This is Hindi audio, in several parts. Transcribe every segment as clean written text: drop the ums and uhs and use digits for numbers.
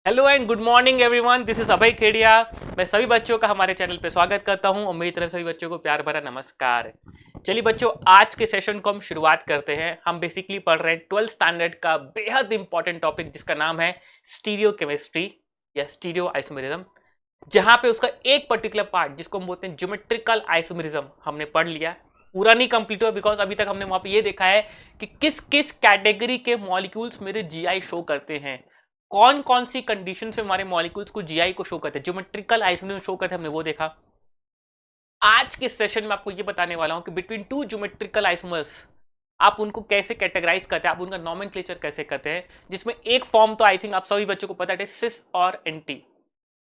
Hello and good morning everyone, this is Abhay Khedia. मैं सभी बच्चों का हमारे चैनल पे स्वागत करता हूं और मेरी तरफ सभी बच्चों को प्यार भरा नमस्कार। चलिए बच्चों, आज के सेशन को हम शुरुआत करते हैं। हम बेसिकली पढ़ रहे हैं 12th स्टैंडर्ड का बेहद इंपॉर्टेंट टॉपिक जिसका नाम है स्टीरियो केमिस्ट्री या स्टीरियो आइसोमेरिज्म, जहां पे उसका एक पर्टिकुलर पार्ट जिसको हम बोलते हैं ज्योमेट्रिकल आइसोमेरिज्म हमने पढ़ लिया। पूरा नहीं कंप्लीट हुआ बिकॉज अभी तक हमने वहां पे ये देखा है कि किस किस कैटेगरी के मॉलिक्यूल्स मेरे जीआई शो करते हैं, कौन कौन सी कंडीशन में हमारे मॉलिक्यूल्स को जीआई को शो करते हैं, ज्योमेट्रिकल आइसोमेरिज्म शो करते हैं, हमने वो देखा। आज के सेशन में आपको ये बताने वाला हूं कि बिटवीन टू ज्योमेट्रिकल आइसोमर्स आप उनको कैसे कैटेगराइज करते हैं, आप उनका नॉमेनक्लेचर कैसे करते हैं, जिसमें एक फॉर्म तो आई थिंक आप सभी बच्चों को पता है, सिस और एंटी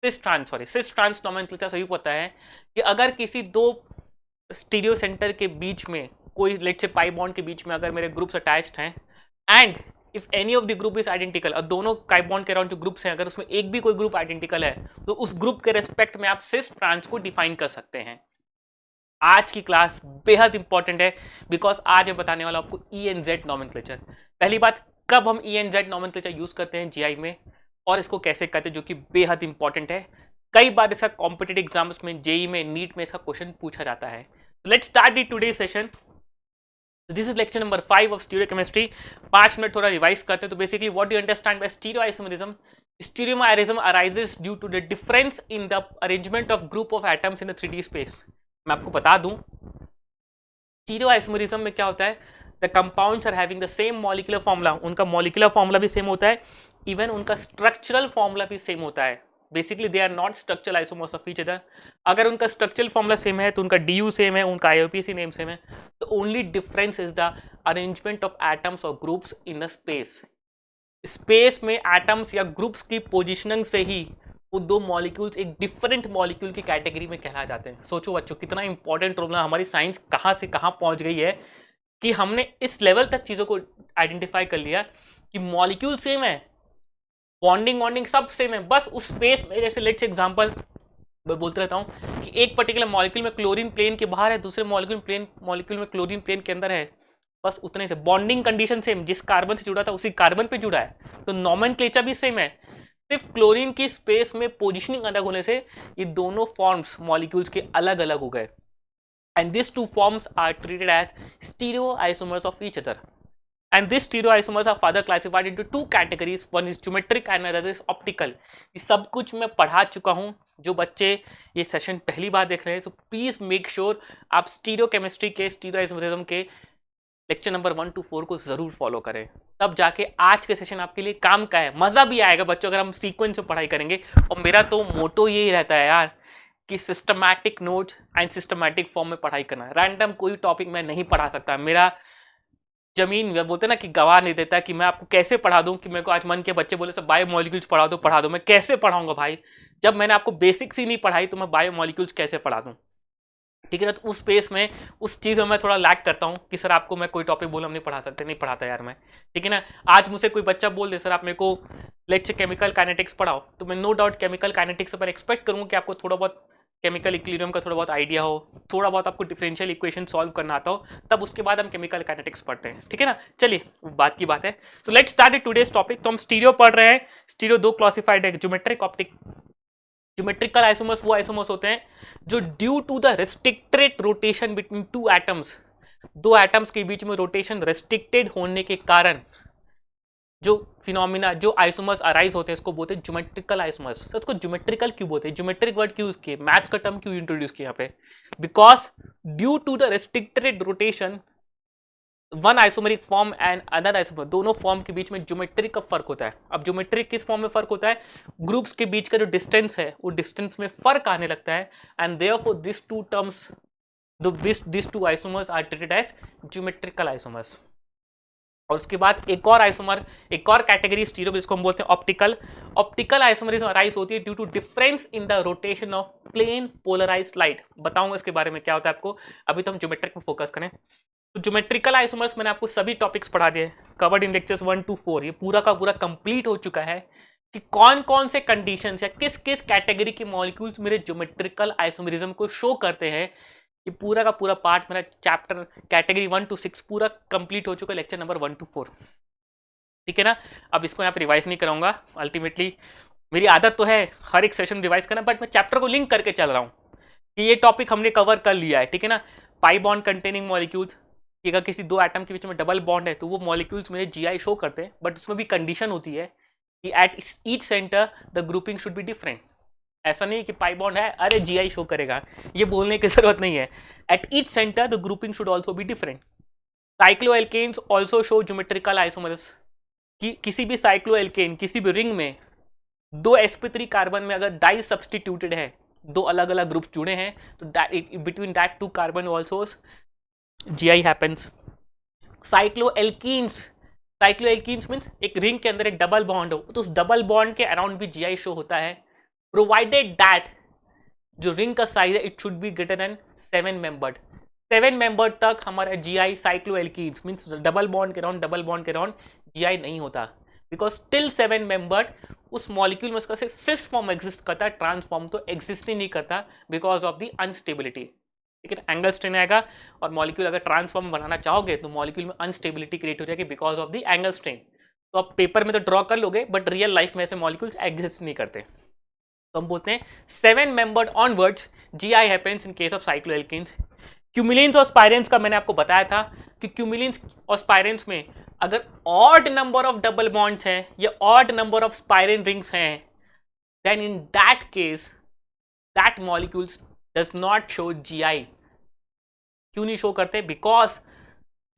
सिस ट्रांस नॉमेनक्लेचर सभी पता है कि अगर किसी दो स्टीरियो सेंटर के बीच में कोई लेट से पाई बॉन्ड के बीच में अगर मेरे ग्रुप्स अटैच्ड हैं and if any of the group is identical, और दोनों काई बॉन्ड के अराउंड जो ग्रुप्स हैं अगर उसमें एक भी कोई ग्रुप आइडेंटिकल है तो उस ग्रुप के रेस्पेक्ट में आप सिस ट्रांस को डिफाइन कर सकते हैं। आज की क्लास बेहद इंपॉर्टेंट है बिकॉज आज मैं बताने वाला आपको ई एन जेड नॉमेनक्लेचर। पहली बात, कब हम E N Z nomenclature use करते हैं जीआई में और इसको कैसे करते हैं, जो कि बेहद इंपॉर्टेंट है। कई बार इसका कॉम्पिटेटिव एग्जाम्स में, जेई में, नीट में इसका क्वेश्चन पूछा जाता है। Let's start the today session. This is lecture number 5 of stereo chemistry. 5 minute थोड़ा रिवाइज करते हैं। तो basically what you understand by stereo isomerism? Stereoisomerism arises due to the difference in the arrangement of group of atoms in the 3D space. मैं आपको बता दूं, स्टीरियो आइसोमेरिज्म में क्या होता है, the compounds are having the same molecular formula, उनका मॉलिक्यूलर फॉर्मूला भी सेम होता है, इवन उनका स्ट्रक्चरल फॉर्मूला भी सेम होता है। Basically they are not structural isomers of each other. अगर उनका स्ट्रक्चरल फॉर्मूला सेम है तो उनका डी सेम है, उनका आईयूपीएसी नेम सेम है। तो only difference is the arrangement of atoms और groups in the space. Space में एटम्स या ग्रुप्स की पोजिशनिंग से ही वो दो मॉलिक्यूल्स एक डिफरेंट मॉलिक्यूल की कैटेगरी में कहला जाते हैं। सोचो बच्चों, कितना इंपॉर्टेंट रोल, हमारी साइंस कहाँ से कहाँ पहुंच गई है कि हमने इस लेवल तक चीज़ों को आइडेंटिफाई कर लिया कि मॉलिक्यूल सेम है, बॉन्डिंग वॉन्डिंग सब सेम है, बस उस स्पेस में। जैसे लेट्स एग्जांपल मैं बोलते रहता हूँ कि एक पर्टिकुलर मॉलिक्यूल में क्लोरीन प्लेन के बाहर है, दूसरे मॉलिक्यूल में क्लोरीन प्लेन के अंदर है, बस उतने से बॉन्डिंग कंडीशन सेम, जिस कार्बन से जुड़ा था उसी कार्बन पे जुड़ा है, तो नॉमेनक्लेचर भी सेम है। सिर्फ क्लोरीन की स्पेस में पोजीशनिंग अलग होने से ये दोनों फॉर्म्स मॉलिक्यूल्स के अलग अलग हो गए। And this two forms are treated as stereoisomers of each other. And these stereoisomers are further classified into two categories. One is geometric and another is optical. ये सब कुछ मैं पढ़ा चुका हूँ। जो बच्चे ये सेशन पहली बार देख रहे हैं, सो प्लीज मेक श्योर आप स्टीरियो केमिस्ट्री के स्टीरियोइसोमेरिज्म के लेक्चर नंबर 1 to 4 को जरूर फॉलो करें, तब जाके आज के सेशन आपके लिए काम का है। मजा भी आएगा बच्चों अगर हम सीक्वेंस में पढ़ाई करेंगे। और मेरा तो मोटो यही रहता है यार कि systematic notes and systematic form में पढ़ाई करना। रैंडम कोई टॉपिक मैं नहीं पढ़ा सकता, मेरा जमीन बोलते ना कि गवाह नहीं देता कि मैं आपको कैसे पढ़ा दूं। कि मेरे को आज मन के बच्चे बोले सब बायो मॉलिक्यूल्स पढ़ा दो, मैं कैसे पढ़ाऊंगा भाई, जब मैंने आपको बेसिक्स ही नहीं पढ़ाई तो मैं बायो मॉलिक्यूल्स कैसे पढ़ा दूं? ठीक है ना। तो उस स्पेस में, उस चीज़ में मैं थोड़ा लैक करता हूँ कि सर आपको मैं कोई टॉपिक बोला हम नहीं पढ़ा सकते, नहीं पढ़ाता यार मैं, ठीक है ना। आज मुझसे कोई बच्चा बोल दे सर आप मेरे को लेट्स से केमिकल काइनेटिक्स पढ़ाओ, तो मैं नो डाउट केमिकल काइनेटिक्स पर एक्सपेक्ट करूँगा कि आपको थोड़ा बहुत केमिकल इक्विलिब्रियम का थोड़ा बहुत आइडिया हो, थोड़ा बहुत आपको डिफरेंशियल इक्वेशन सॉल्व करना आता हो, तब उसके बाद हम केमिकल काइनेटिक्स पढ़ते हैं, ठीक है ना। चलिए बात की बात है। So let's start today's topic. तो हम स्टीरियो पढ़ रहे हैं। स्टीरियो दो क्लासिफाइड है, ज्योमेट्रिक, ऑप्टिक। ज्योमेट्रिकल आइसोमर्स वो आइसोमर्स होते हैं जो due to the restricted rotation between two atoms, दो एटम्स के बीच में रोटेशन रेस्ट्रिक्टेड होने के कारण जो फिनोमिना, जो आइसोमर्स अराइज होते हैं, इसको बोलते हैं ज्योमेट्रिकल आइसोमर्स। सर इसको ज्योमेट्रिकल क्यों बोलते हैं, ज्योमेट्रिक वर्ड क्यों यूज किए, मैथ्स का टर्म क्यों इंट्रोड्यूस किया यहाँ पे? Because due to the restricted rotation one isomeric form and other isomer, दोनों फॉर्म के बीच में ज्योमेट्रिक का फर्क होता है। अब ज्योमेट्रिक किस फॉर्म में फर्क होता है? ग्रुप्स के बीच का जो डिस्टेंस है वो डिस्टेंस में फर्क आने लगता है, and therefore this two terms, this two isomers are treated as geometrical isomers. और उसके बाद एक और आइसोमर, एक और कैटेगरी स्टीरियो जिसको हम बोलते हैं ऑप्टिकल। ऑप्टिकल आइसोमरिज्म अराइज होती है due to difference in the rotation of plane polarised light. बताऊंगा इसके बारे में क्या होता है आपको, अभी तो हम ज्योमेट्रिक में फोकस करें। तो ज्योमेट्रिकल आइसोमर्स मैंने आपको सभी टॉपिक्स पढ़ा दिए, कवर्ड इन लेक्चर्स 1 to 4। ये पूरा का पूरा कंप्लीट हो चुका है कि कौन कौन से कंडीशंस या किस किस कैटेगरी के मॉलिक्यूल्स मेरे ज्योमेट्रिकल आइसोमरिज्म को शो करते हैं। ये पूरा का पूरा पार्ट मेरा चैप्टर कैटेगरी 1 to 6 पूरा कंप्लीट हो चुका है, लेक्चर नंबर 1 to 4, ठीक है ना। अब इसको यहाँ पे रिवाइज नहीं कराऊंगा, अल्टीमेटली मेरी आदत तो है हर एक सेशन रिवाइज करना, बट मैं चैप्टर को लिंक करके चल रहा हूँ कि ये टॉपिक हमने कवर कर लिया है, ठीक है ना। पाई बॉन्ड कंटेनिंग मॉलिक्यूल्स, अगर किसी दो एटम के बीच में डबल बॉन्ड है तो वो मॉलिक्यूल्स मेरे जीआई शो करते हैं, बट उसमें भी कंडीशन होती है कि at each centre the grouping should be different. ऐसा नहीं कि पाई बॉन्ड है अरे जीआई शो करेगा, ये बोलने की जरूरत नहीं है। At each centre the grouping should also be different. Cycloalkenes also show geometrical isomers, कि किसी भी साइक्लोएल्केन किसी भी रिंग में दो sp3 कार्बन में अगर डाई सब्सटीट्यूटेड है, दो अलग अलग ग्रुप जुड़े हैं, तो between that two carbon also GI happens. Cycloalkenes, cycloalkenes means एक रिंग के अंदर एक डबल बॉन्ड हो तो उस डबल बॉन्ड के अराउंड भी जीआई शो होता है, प्रोवाइडेड दैट जो रिंग का साइज है it should be greater than 7 membered. 7 member तक हमारा GI cycloalkenes means double bond के अराउंड जीआई नहीं होता, बिकॉज टिल 7 मेंबर्ड उस मॉलिक्यूल में उसका सिर्फ सिस फॉर्म एग्जिस्ट करता है, ट्रांसफॉर्म तो एग्जिस्ट ही नहीं करता बिकॉज ऑफ द अनस्टेबिलिटी। लेकिन एंगल स्ट्रेन आएगा और मॉलिक्यूल अगर ट्रांसफॉर्म बनाना चाहोगे तो मॉलिक्यूल में अनस्टेबिलिटी क्रिएट हो जाएगी because of the angle strain. तो आप पेपर में तो ड्रॉ कर लोगे बट रियल लाइफ में ऐसे मॉलिक्यूल्स एग्जिस्ट नहीं करते। तो हम बोलते हैं 7 membered onwards GI happens in case of cycloalkenes. Cumulenes और स्पाइरेंस का मैंने आपको बताया था कि क्यूमिलीन्स और स्पाइरेंस में अगर odd number of double bonds हैं या odd number of spirane rings हैं, then in that case that molecules does not show GI. क्यों नहीं शो करते? Because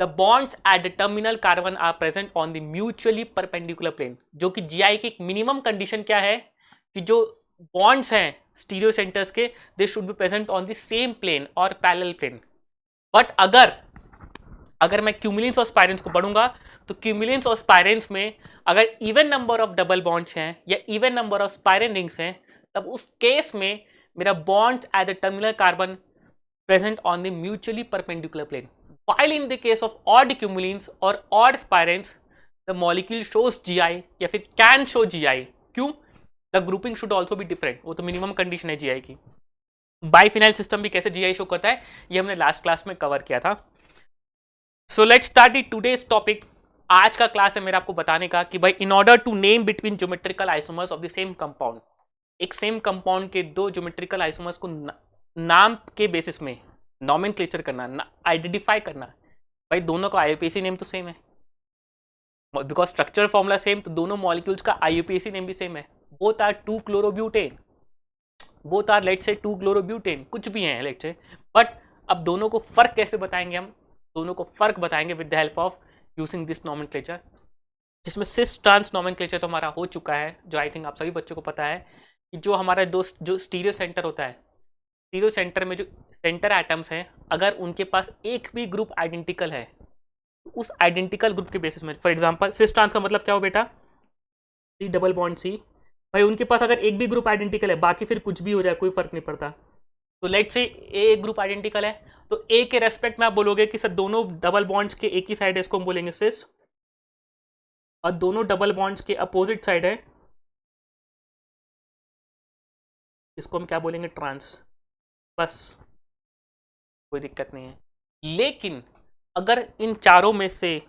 the bonds at the terminal carbon are present on the mutually perpendicular plane. जो कि जीआई की एक मिनिमम कंडीशन क्या है कि जो बॉन्ड्स हैं स्टीरियो सेंटर्स के, they should be present on the same plane और पैरेलल प्लेन। बट अगर मैं क्यूमिलीन्स और स्पाइरेंस को पढ़ूंगा तो क्यूमिलीन्स और स्पाइरेंस में अगर even number of double bonds हैं या even number of spirane rings हैं, तब उस केस में मेरा bonds at the terminal carbon present on the mutually perpendicular plane. while in the case of odd cumulines or odd spirens the molecule shows GI या फिर can show GI। क्यों? the grouping should also be different, वो तो मिनिमम कंडीशन है GI की। बाइफिनाइल सिस्टम भी कैसे GI शो करता है ये हमने लास्ट क्लास में कवर किया था। सो let's start the today's topic. आज का क्लास है मेरा आपको बताने का कि भाई in order to name between geometrical isomers of the same compound, एक सेम कंपाउंड के दो ज्योमेट्रिकल आइसोमर्स को नाम के बेसिस में नॉमेनक्लेचर करना, आइडेंटिफाई करना। भाई दोनों का आईयूपीएसी नेम तो सेम है, बिकॉज स्ट्रक्चर फॉर्मूला सेम, तो दोनों मॉलिक्यूल्स का आईयूपीएसी नेम भी सेम है। Both are two chlorobutane, both are let's say two chlorobutane, कुछ भी हैं लेट्स से। बट अब दोनों को फर्क कैसे बताएंगे? हम दोनों को फर्क बताएंगे with the help of using this nomenclature, जिसमें सिस ट्रांस नॉमेनक्लेचर तो हमारा हो चुका है, जो आई थिंक आप सभी बच्चों को पता है कि जो हमारा जो स्टीरियो सेंटर होता है, स्टीरियो सेंटर में जो सेंटर एटम्स हैं अगर उनके पास एक भी ग्रुप आइडेंटिकल है, उस आइडेंटिकल ग्रुप के बेसिस में, फॉर एग्जांपल सिस ट्रांस का मतलब क्या हो बेटा? C double bond C. भाई उनके पास अगर एक भी ग्रुप आइडेंटिकल है, बाकी फिर कुछ भी हो जाए कोई फर्क नहीं पड़ता। तो let's say A group identical है तो ए के रेस्पेक्ट में आप बोलोगे कि सर दोनों डबल बॉन्ड्स के एक ही साइड है, इसको हम बोलेंगे सिस, और दोनों डबल बॉन्ड्स के अपोजिट साइड है, इसको हम क्या बोलेंगे? ट्रांस। बस कोई दिक्कत नहीं है। लेकिन अगर इन चारों में से,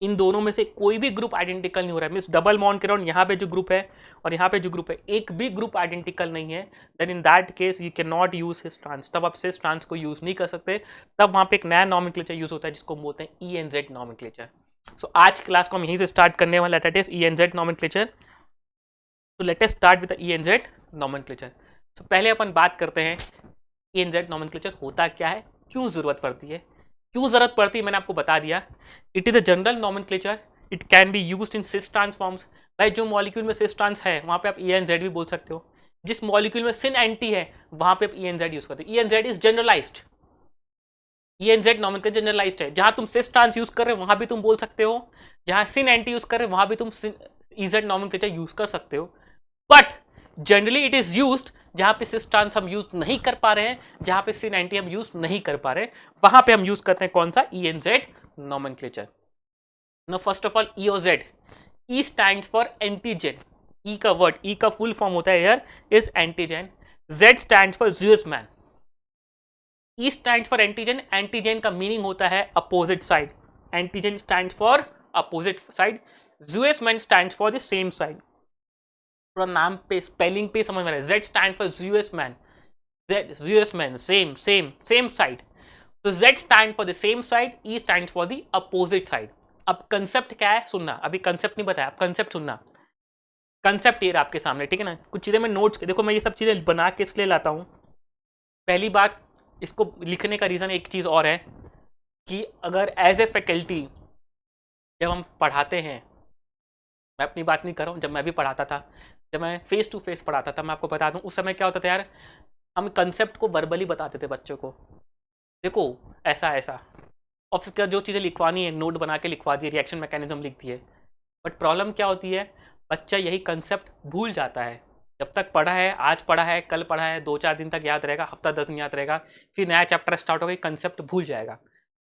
इन दोनों में से कोई भी ग्रुप आइडेंटिकल नहीं हो रहा है, मींस डबल बॉन्ड के अराउंड यहाँ पे जो ग्रुप है और यहाँ पे जो ग्रुप है एक भी ग्रुप आइडेंटिकल नहीं है, then in that case you can not use cis trans. तब आप सिस ट्रांस को यूज नहीं कर सकते, तब वहाँ पे एक नया नॉमेनक्लेचर यूज होता है जिसको हम बोलते हैं ENZ नॉमेनक्लेचर। सो आज क्लास को हम यहीं से स्टार्ट करने वाले, दैट इज ENZ नॉमेनक्लेचर। तो let us start with the ENZ nomenclature. तो पहले अपन बात करते हैं ENZ नॉमेनक्लेचर होता क्या है, क्यों जरूरत पड़ती है। क्यों जरूरत पड़ती है मैंने आपको बता दिया। It is a general nomenclature, it can be used in cis trans forms. भाई जो मॉलिक्यूल में सिस ट्रांस है वहां पे आप ENZ भी बोल सकते हो, जिस मॉलिक्यूल में सिन एंटी है वहां पे आप ENZ यूज करते हो। ENZ is generalised, ENZ nomenclature generalised है। जहां तुम सिस ट्रांस यूज कर रहे हो वहां भी तुम बोल सकते हो, जहां सिन एंटी यूज कर रहे हो वहां भी तुम EZ नॉमेनक्लेचर यूज कर सकते हो। But generally it is used जहां पे सिस ट्रांस हम यूज नहीं कर पा रहे हैं, जहां पे सिन एंटी हम यूज नहीं कर पा रहे हैं, वहां पे हम यूज करते हैं कौन सा? ENZ nomenclature. Now first of all EOZ, E stands for antigen. E का वर्ड, E का फुल फॉर्म होता है here is antigen. Z stands for Zeus man. E stands for antigen, antigen का मीनिंग होता है opposite side, antigen stands for opposite side, Zeus man stands for the same side. थोड़ा नाम पे स्पेलिंग पे समझ में आ रहा है। Z stand for Zeus man, Z Zeus man, same same same side. तो Z stand for the same side, E stand for the opposite side. अब कंसेप्ट क्या है सुनना, अभी कंसेप्ट नहीं बताया, अब कंसेप्ट सुनना। कंसेप्ट ये आपके सामने, ठीक है ना। कुछ चीज़ें मैं नोट्स के, देखो मैं ये सब चीज़ें बना के इसलिए लाता हूँ। पहली बात, इसको लिखने का रीज़न एक चीज़ और है कि अगर एज ए फैकल्टी जब हम पढ़ाते हैं, मैं अपनी बात नहीं कर रहा हूँ, जब मैं भी पढ़ाता था, जब मैं फेस टू फेस पढ़ाता था, मैं आपको बता दूँ उस समय क्या होता था यार, हम कंसेप्ट को वर्बली बताते थे बच्चों को, देखो ऐसा ऐसा, और फिर जो चीज़ें लिखवानी है नोट बना के लिखवा दी, रिएक्शन मैकेनिज्म लिख दिए। बट प्रॉब्लम क्या होती है, बच्चा यही कंसेप्ट भूल जाता है। जब तक पढ़ा है, आज पढ़ा है, कल पढ़ा है, 2-4 दिन तक याद रहेगा, हफ्ता 10 दिन याद रहेगा, फिर नया चैप्टर स्टार्ट होगा, कंसेप्ट भूल जाएगा।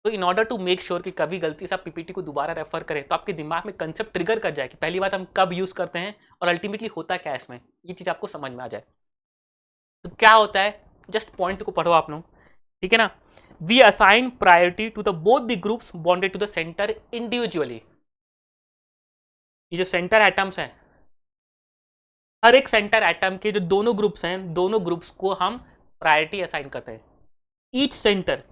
तो in order to make sure कि कभी गलती से आप पीपीटी को दोबारा रेफर करें तो आपके दिमाग में कंसेप्ट ट्रिगर कर जाए कि पहली बात हम कब यूज करते हैं और अल्टीमेटली होता क्या है इसमें, ये चीज आपको समझ में आ जाए। तो क्या होता है, जस्ट पॉइंट को पढ़ो आप लोग, ठीक है ना। We assign priority to the both the groups bonded to the centre individually. ये जो सेंटर एटम्स हैं, हर एक सेंटर एटम के जो दोनों ग्रुप्स हैं, दोनों ग्रुप्स को हम प्रायोरिटी असाइन करते हैं। ईच सेंटर,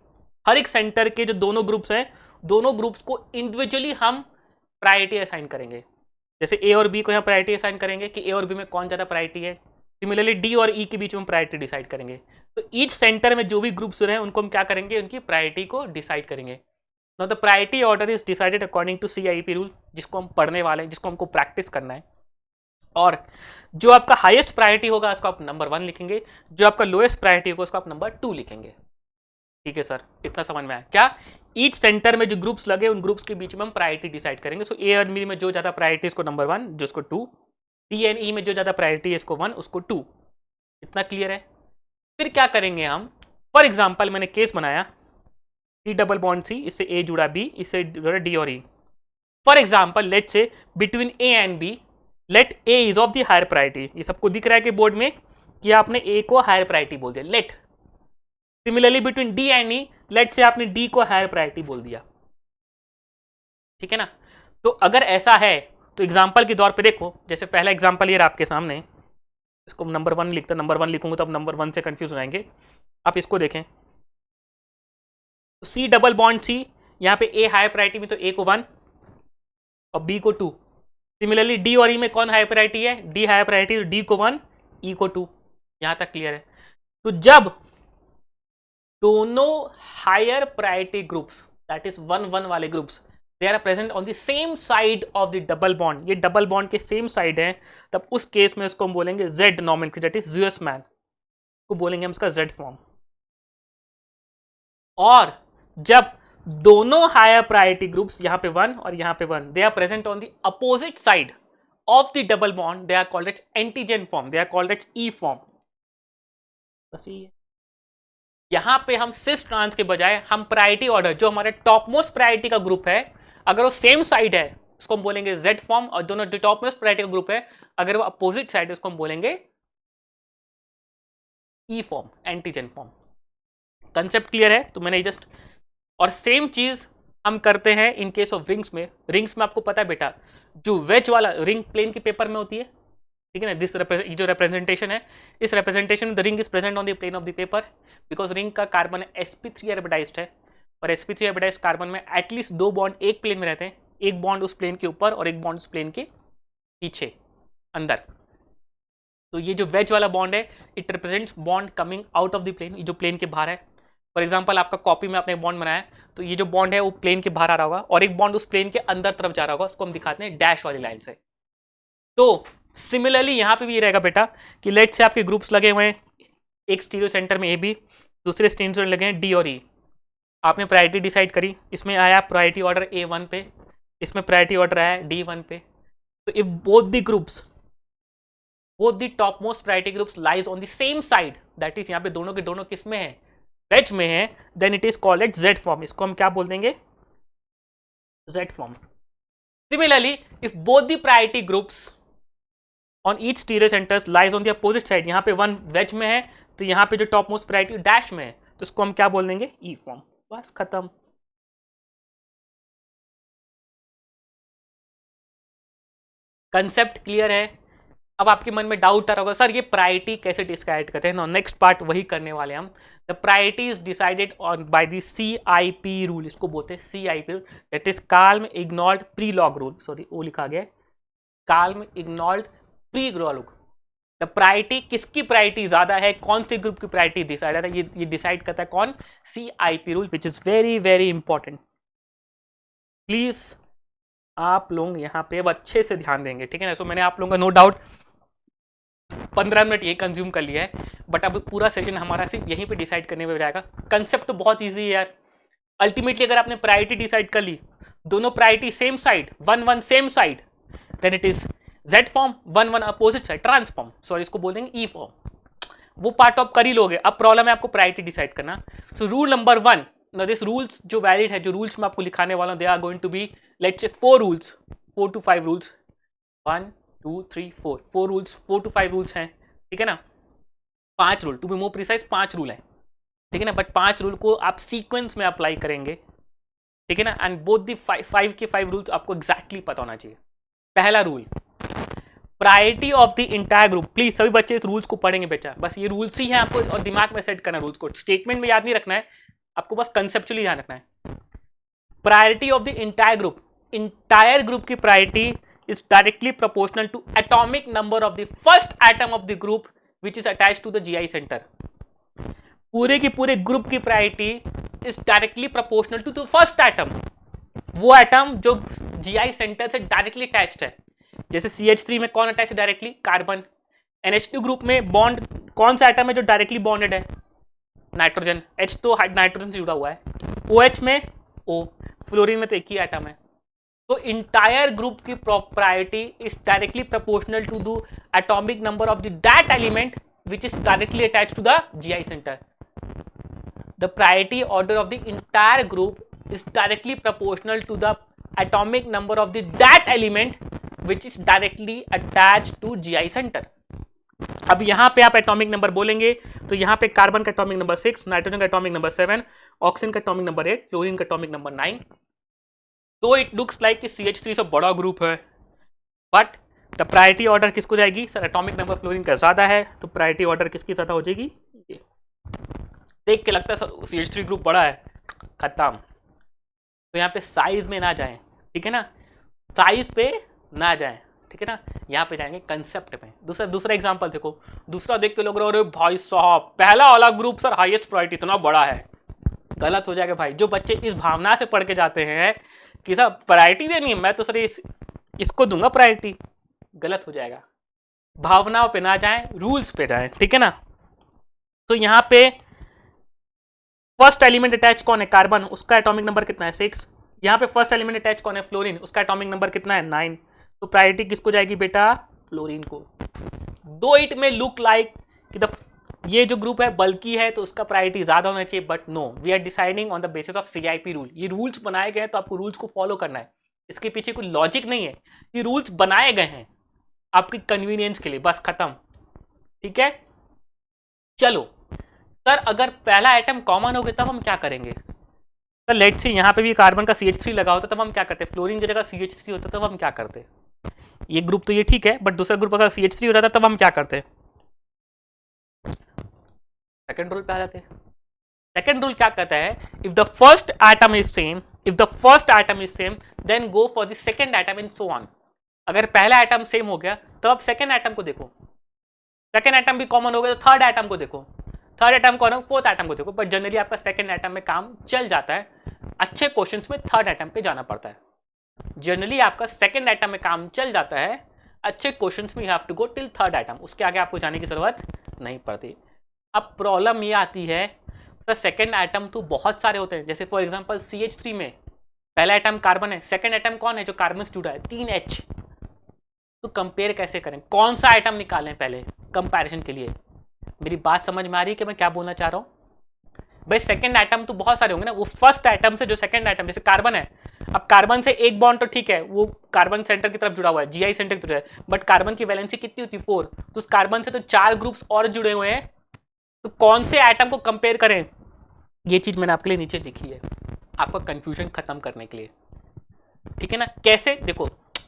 हर एक सेंटर के जो दोनों ग्रुप्स हैं, दोनों ग्रुप्स को इंडिविजुअली हम प्रायोरिटी असाइन करेंगे। जैसे ए और बी को यहाँ प्रायोरिटी असाइन करेंगे कि ए और बी में कौन ज़्यादा प्रायोरिटी है। सिमिलरली डी और ई के बीच में प्रायोरिटी डिसाइड करेंगे। तो ईच सेंटर में जो भी ग्रुप्स रहे उनको हम क्या करेंगे, उनकी प्रायोरिटी को डिसाइड करेंगे। Now the priority order is decided according to CIP rule, जिसको हम पढ़ने वाले हैं, जिसको हमको प्रैक्टिस करना है। और जो आपका हाईएस्ट प्रायोरिटी होगा उसको आप नंबर 1 लिखेंगे, जो आपका लोएस्ट प्रायोरिटी होगा उसको आप नंबर 2 लिखेंगे। ठीक है सर, इतना समझ में आया क्या। ईच सेंटर में जो ग्रुप्स लगे उन ग्रुप्स के बीच में हम प्रायोरिटी डिसाइड करेंगे। सो ए और बी में जो ज्यादा प्रायोरिटी इसको नंबर 1, जो इसको 2, सी एंड ई में जो ज्यादा प्रायोरिटी है इसको 1, उसको 2। इतना क्लियर है। फिर क्या करेंगे हम, फॉर एग्जाम्पल मैंने केस बनाया सी डबल बॉन्ड सी, इससे ए जुड़ा बी, इससे जुड़ा डी और E. For example let say between A and B, let A is of the higher priority. ये सबको दिख रहा है कि बोर्ड में कि आपने ए को हायर प्रायोरिटी बोल दिया, let. Similarly between D and E, let say आपने डी को हायर प्रायोरिटी बोल दिया, ठीक है ना। तो अगर ऐसा है तो एग्जाम्पल के तौर पे देखो, जैसे पहला एग्जाम्पल ये रहा आपके सामने, इसको नंबर 1 लिखता, नंबर 1 लिखूंगा तो अब नंबर 1 से कंफ्यूज हो जाएंगे। आप इसको देखें, सी डबल बॉन्ड सी, यहाँ पे ए हायर प्रायोरिटी में तो ए को 1 और बी को 2। सिमिलरली डी और ई में कौन हायर प्रायोरिटी है, डी हायर प्रायोरिटी, तो डी को 1, ई को 2। यहां तक क्लियर है। तो जब दोनों higher priority groups, that is 1-1 वाले groups, they are present on the same side of the double bond, ये डबल बॉन्ड के सेम साइड है, तब उस केस में उसको हम बोलेंगे Z nomenclature, that is zusammen को बोलेंगे हम इसका जेड फॉर्म। और जब दोनों हायर प्रायोरिटी ग्रुप्स, यहां पे 1 और यहां पे 1, they are present on the opposite side of the double bond, they are called as entgegen form, they are called as E form. बस ये है। यहां पे हम सिस ट्रांस के बजाय हम प्रायोरिटी ऑर्डर, जो हमारे टॉप मोस्ट प्रायोरिटी का ग्रुप है, अगर वो सेम साइड है उसको हम बोलेंगे जेड फॉर्म, और दोनों जो टॉप मोस्ट प्रायोरिटी का ग्रुप है अगर वो अपोजिट साइड है उसको हम बोलेंगे E form, entgegen form. Concept clear है। तो मैंने जस्ट, और सेम चीज हम करते हैं इन केस ऑफ रिंग्स में। रिंग्स में आपको पता है बेटा, जो वेज वाला रिंग प्लेन के पेपर में होती है, ठीक है ना, दिस जो रिप्रेजेंटेशन है, इस representation the ring is present on the plane of the paper, because ring का कार्बन sp3 एर्बिडाइज्ड है, और sp3 एर्बिडाइज्ड कार्बन में एटलीस्ट 2 बॉन्ड एक प्लेन में रहते हैं, एक बॉन्ड उस प्लेन के ऊपर और एक बॉन्ड उस प्लेन के पीछे अंदर। तो ये जो वेज वाला बॉन्ड है, it represents bond coming out of the plane, ये जो प्लेन के बाहर है। फॉर एग्जाम्पल आपका कॉपी में आपने बॉन्ड बनाया, तो ये जो बॉन्ड है वो प्लेन के बाहर आ रहा होगा, और एक बॉन्ड उस प्लेन के अंदर तरफ जा रहा होगा, उसको हम दिखाते हैं डैश वाली लाइन से। तो सिमिलरली यहां पे भी ये रहेगा बेटा कि लेट से आपके ग्रुप्स लगे हुए हैं, एक स्टीरियो सेंटर में ए बी, दूसरे स्टीरियो सेंटर लगे हैं डी और ई। आपने प्रायोरिटी डिसाइड करी, इसमें आया प्रायोरिटी ऑर्डर A1 पे, इसमें प्रायोरिटी ऑर्डर आया D1 पे। तो if both the groups, both the top most priority groups lies on the same side, that is यहाँ पे दोनों के दोनों किस में है, वेज में है, then it is called at Z form. इसको हम क्या बोल देंगे, Z form. Similarly if both the priority groups on each stereo centres lies on the opposite side, यहाँ पे 1 वेज में है तो यहाँ पे जो टॉप मोस्ट प्रायोरिटी डैश में है, तो इसको हम क्या बोल देंगे, ई फॉर्म। बस खत्म। कंसेप्ट क्लियर है। अब आपके मन में डाउट आ रहा होगा, सर ये प्रायोरिटी कैसे डिसाइड करते हैं? नेक्स्ट पार्ट वही करने वाले हम। The priority is decided on by the CIP rule, इसको बोलते हैं CIP rule, that is calm ignored pre log rule. Sorry वो लिखा गया calm ignored pre log. The priority, किसकी प्रायोरिटी ज्यादा है, कौन से ग्रुप की प्रायोरिटी डिसाइड है, ये डिसाइड करता है कौन? CIP rule, which is very very important. Please आप लोग यहाँ पे अब अच्छे से ध्यान देंगे, ठीक है ना। सो मैंने आप लोगों का नो डाउट 15 मिनट ये कंज्यूम कर लिया है, बट अब पूरा सेशन हमारा सिर्फ यहीं पे डिसाइड करने में जाएगा। कंसेप्ट तो बहुत इजी है यार। अल्टीमेटली अगर आपने प्रायोरिटी डिसाइड कर ली, दोनों priority same side, 1 1 same side, then it is Z form, 1 1 opposite side trans form, sorry इसको बोल देंगे E फॉर्म। वो पार्ट आप कर ही लोगे। अब प्रॉब्लम है आपको प्रायोरिटी डिसाइड करना। So rule number 1, now this rules जो वैलिड है, जो रूल्स मैं आपको लिखाने वाला हूँ, they are going to be let's say 4 rules, 4 to 5 rules, 1 2 3 4 rules, 4 to 5 rules हैं, ठीक है ना। 5 rule, to be more precise 5 rule हैं, ठीक है ना। बट 5 रूल को आप सीक्वेंस में अप्लाई करेंगे, ठीक है ना। एंड बोथ दी 5 के 5 रूल्स आपको एग्जैक्टली पता होना चाहिए। पहला rule, priority of the entire group. Please सभी बच्चे इस रूल्स को पढ़ेंगे बेटा, बस ये रूल्स ही हैं आपको, और दिमाग में सेट करना रूल्स को, स्टेटमेंट में याद नहीं रखना है आपको, बस कंसेप्चुअली ध्यान रखना है। Priority of the entire group, entire group की priority is directly proportional to atomic number of the first atom of the group which is attached to the GI centre. पूरे की पूरे ग्रुप की priority is directly proportional to the first atom, वो एटम जो GI सेंटर से डायरेक्टली अटैच्ड है। जैसे CH3 में कौन अटैच है डायरेक्टली? कार्बन। NH2 ग्रुप में बॉन्ड कौन सा एटम है जो डायरेक्टली बॉन्डेड है? नाइट्रोजन। H तो नाइट्रोजन से जुड़ा हुआ है। OH में O, फ्लोरीन में तो एक ही एटम है। तो इंटायर ग्रुप की priority is directly proportional to the atomic number of that element which is directly attached to the GI centre. The priority order of the entire group is directly proportional to the atomic number of that element which is directly attached to GI centre. अब यहां पे आप एटॉमिक नंबर बोलेंगे तो यहां पे कार्बन का एटॉमिक नंबर 6, नाइट्रोजन का एटॉमिक नंबर 7, ऑक्सीजन का एटॉमिक नंबर 8, फ्लोरीन का एटॉमिक नंबर 9। तो इट लुक्स लाइक कि CH3 से बड़ा ग्रुप है, बट द प्रायोरिटी ऑर्डर किसको जाएगी? सर एटॉमिक नंबर फ्लोरीन का ज्यादा है, तो प्रायोरिटी ऑर्डर किसकी ज्यादा हो जाएगी? ये देख के लगता है सर CH3 ग्रुप बड़ा है, खत्म। तो यहाँ पे साइज में ना जाएं, ठीक है ना, साइज पे ना जाएं, ठीक है ना, यहाँ पे जाएंगे कंसेप्ट में। दूसरा एग्जांपल देखो, दूसरा देख के लोग रहे, अरे भाई साहब पहला वाला ग्रुप सर हाईएस्ट प्रायोरिटी इतना बड़ा है। गलत हो जाएगा भाई। जो बच्चे इस भावना से पढ़ के जाते हैं कि सर प्रायोरिटी देनी है, मैं तो सर इसको दूंगा प्रायोरिटी, गलत हो जाएगा। भावनाओं पे ना जाएं, रूल्स पे जाएं, ठीक है ना। तो यहाँ पे फर्स्ट एलिमेंट अटैच कौन है? कार्बन, उसका एटॉमिक नंबर कितना है? 6। यहाँ पे फर्स्ट एलिमेंट अटैच कौन है? फ्लोरीन, उसका एटॉमिक नंबर कितना है? 9। तो प्रायोरिटी किसको जाएगी बेटा? फ्लोरीन को। दो इट में लुक लाइक कि ये जो ग्रुप है बल्कि है तो उसका प्रायोरिटी ज्यादा होना चाहिए, but no, we are deciding on the basis of CIP rule. ये रूल्स बनाए गए हैं तो आपको रूल्स को फॉलो करना है, इसके पीछे कोई लॉजिक नहीं है। ये रूल्स बनाए गए हैं आपकी कन्वीनियंस के लिए, बस खत्म, ठीक है। चलो सर अगर पहला आइटम कॉमन हो गया तब हम क्या करेंगे? सर लेट्स से यहाँ पे भी कार्बन का CH3 लगा होता तब हम क्या करते? फ्लोरीन की जगह CH3 होता तब हम क्या करते? ये ग्रुप तो ये ठीक है, बट दूसरा ग्रुप अगर CH3 हो जाता तब हम क्या करते? सेकंड रूल पे आ जाते हैं। सेकंड रूल क्या कहता है? If the first atom is same, if the first atom is same then go for the second atom in so on. अगर पहला एटम सेम हो गया तो अब सेकंड एटम को देखो, सेकंड एटम भी कॉमन हो गया तो थर्ड एटम को देखो, थर्ड एटम को, फोर्थ एटम को देखो। बट जनरली आपका सेकंड एटम में काम चल जाता है, अच्छे क्वेश्चंस में थर्ड एटम पे जाना पड़ता है। जनरली आपका सेकंड एटम में काम चल जाता है, अच्छे क्वेश्चंस में you have to go till third atom, उसके आगे आपको जाने की जरूरत नहीं पड़ती। अब प्रॉब्लम ये आती है सर सेकंड एटम तो बहुत सारे होते हैं, जैसे फॉर एग्जांपल CH3 में पहला एटम कार्बन है, सेकंड एटम कौन है जो कार्बन से जुड़ा है? 3H। तो कंपेयर कैसे करें? कौन सा एटम निकालें पहले कंपैरिजन के लिए? मेरी बात समझ में आ रही है कि मैं क्या बोलना चाह रहा हूँ? भाई सेकंड एटम तो बहुत सारे होंगे ना, वो फर्स्ट एटम से जो सेकंड एटम, जैसे कार्बन है, अब कार्बन से एक बॉन्ड तो ठीक है, वो कार्बन सेंटर की तरफ जुड़ा हुआ है, GI सेंटर की तरफ है, बट कार्बन की वैलेंसी कितनी होती है? 4। तो उस कार्बन से तो 4 ग्रुप्स और जुड़े हुए हैं, तो कौन से एटम को कंपेयर करें? ये चीज मैंने आपके लिए नीचे लिखी है आपका कंफ्यूजन खत्म करने के लिए, ठीक है ना। कैसे? देखो